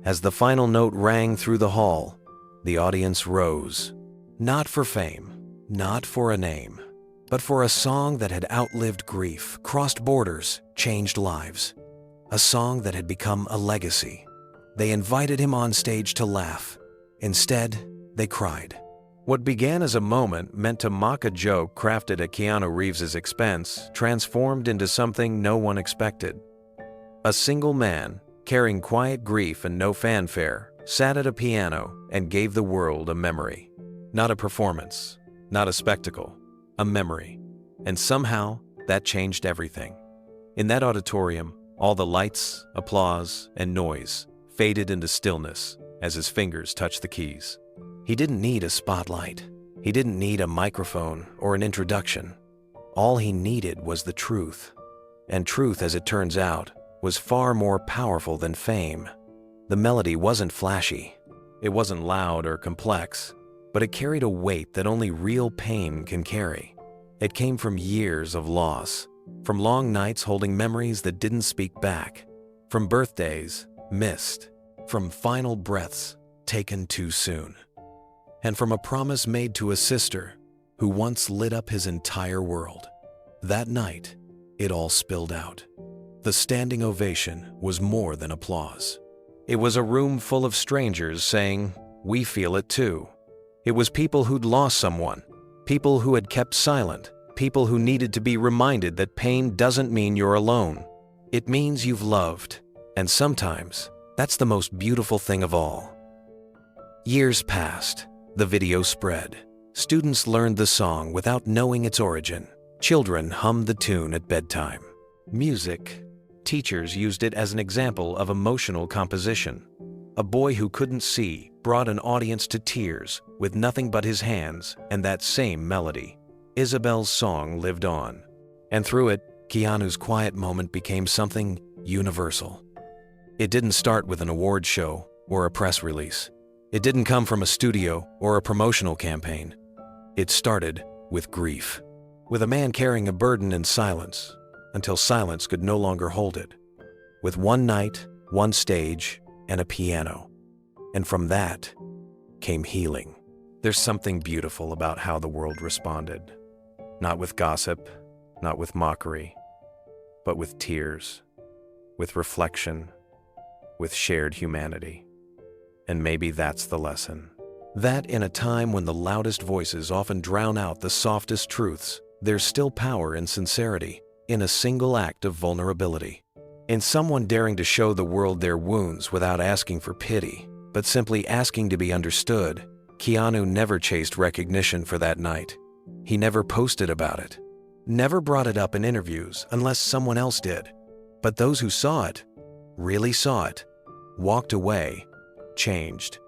As the final note rang through the hall, the audience rose. Not for fame, not for a name, but for a song that had outlived grief, crossed borders, changed lives. A song that had become a legacy. They invited him on stage to laugh. Instead, they cried. What began as a moment meant to mock a joke crafted at Keanu Reeves' expense transformed into something no one expected. A single man, carrying quiet grief and no fanfare, sat at a piano and gave the world a memory. Not a performance, not a spectacle, a memory. And somehow, that changed everything. In that auditorium, all the lights, applause, and noise faded into stillness as his fingers touched the keys. He didn't need a spotlight. He didn't need a microphone or an introduction. All he needed was the truth. And truth, as it turns out, was far more powerful than fame. The melody wasn't flashy. It wasn't loud or complex, but it carried a weight that only real pain can carry. It came from years of loss, from long nights holding memories that didn't speak back, from birthdays missed, from final breaths taken too soon, and from a promise made to a sister who once lit up his entire world. That night, it all spilled out. The standing ovation was more than applause. It was a room full of strangers saying, "We feel it too." It was people who'd lost someone, people who had kept silent, people who needed to be reminded that pain doesn't mean you're alone. It means you've loved, And sometimes, that's the most beautiful thing of all. Years passed. The video spread. Students learned the song without knowing its origin. Children hummed the tune at bedtime. Music. Teachers used it as an example of emotional composition. A boy who couldn't see brought an audience to tears with nothing but his hands and that same melody. Isabel's song lived on. And through it, Keanu's quiet moment became something universal. It didn't start with an award show or a press release. It didn't come from a studio or a promotional campaign. It started with grief, with a man carrying a burden in silence until silence could no longer hold it, with one night, one stage, and a piano. And from that came healing. There's something beautiful about how the world responded. Not with gossip, not with mockery, but with tears, with reflection, with shared humanity. And maybe that's the lesson. That in a time when the loudest voices often drown out the softest truths, there's still power in sincerity, in a single act of vulnerability. In someone daring to show the world their wounds without asking for pity, but simply asking to be understood. Keanu never chased recognition for that night. He never posted about it, never brought it up in interviews unless someone else did. But those who saw it, really saw it, walked away, changed.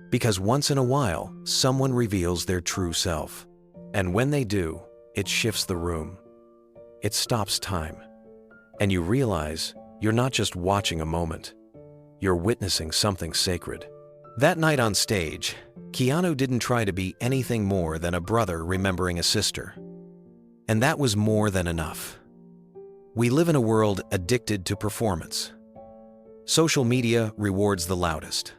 Because once in a while, someone reveals their true self. And when they do, it shifts the room. It stops time. And you realize you're not just watching a moment. You're witnessing something sacred. That night on stage, Keanu didn't try to be anything more than a brother remembering a sister. And that was more than enough. We live in a world addicted to performance. Social media rewards the loudest.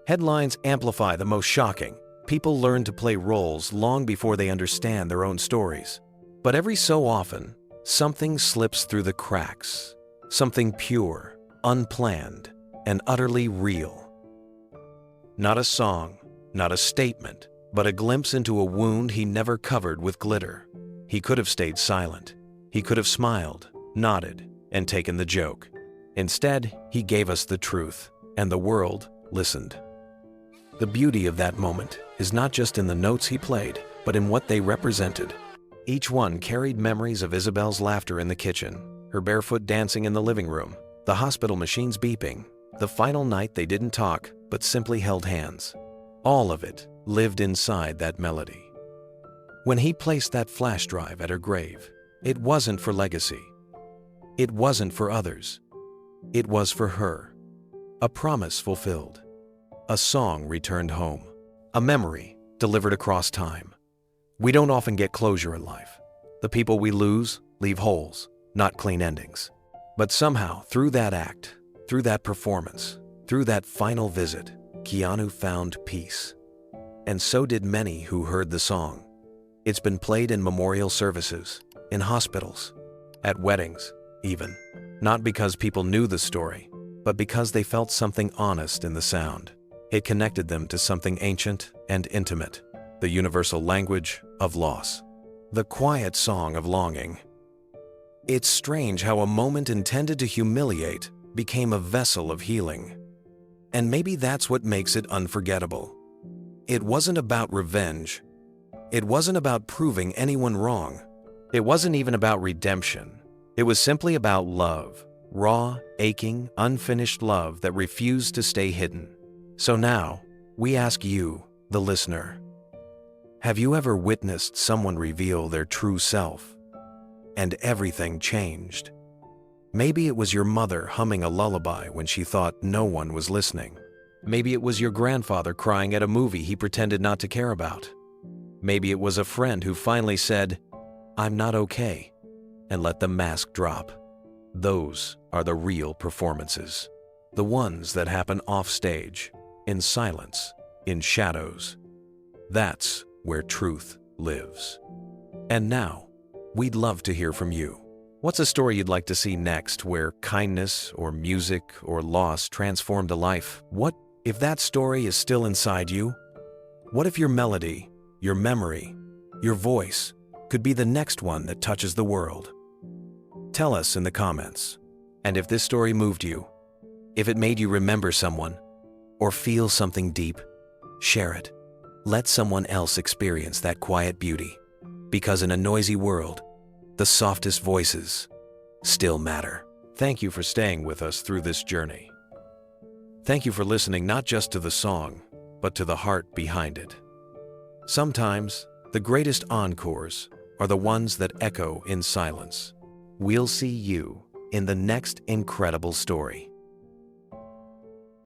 Headlines amplify the most shocking. People learn to play roles long before they understand their own stories. But every so often, something slips through the cracks. Something pure, unplanned, and utterly real. Not a song, not a statement, but a glimpse into a wound he never covered with glitter. He could have stayed silent. He could have smiled, nodded, and taken the joke. Instead, he gave us the truth, and the world listened. The beauty of that moment is not just in the notes he played, but in what they represented. Each one carried memories of Isabel's laughter in the kitchen, her barefoot dancing in the living room, the hospital machines beeping, the final night they didn't talk, but simply held hands. All of it lived inside that melody. When he placed that flash drive at her grave, it wasn't for legacy. It wasn't for others. It was for her. A promise fulfilled. A song returned home. A memory delivered across time. We don't often get closure in life. The people we lose leave holes, not clean endings. But somehow, through that act, through that performance, through that final visit, Keanu found peace. And so did many who heard the song. It's been played in memorial services, in hospitals, at weddings, even. Not because people knew the story, but because they felt something honest in the sound. It connected them to something ancient and intimate, the universal language of loss, the quiet song of longing. It's strange how a moment intended to humiliate became a vessel of healing. And maybe that's what makes it unforgettable. It wasn't about revenge. It wasn't about proving anyone wrong. It wasn't even about redemption. It was simply about love, raw, aching, unfinished love that refused to stay hidden. So now, we ask you, the listener, have you ever witnessed someone reveal their true self? And everything changed. Maybe it was your mother humming a lullaby when she thought no one was listening. Maybe it was your grandfather crying at a movie he pretended not to care about. Maybe it was a friend who finally said, "I'm not okay," and let the mask drop. Those are the real performances. The ones that happen off stage, in silence, in shadows. That's where truth lives. And now, we'd love to hear from you. What's a story you'd like to see next where kindness or music or loss transformed a life? What if that story is still inside you? What if your melody, your memory, your voice could be the next one that touches the world? Tell us in the comments. And if this story moved you, If it made you remember someone or feel something deep, share it. Let someone else experience that quiet beauty. Because in a noisy world, the softest voices still matter. Thank you for staying with us through this journey. Thank you for listening not just to the song, but to the heart behind it. Sometimes, the greatest encores are the ones that echo in silence. We'll see you in the next incredible story.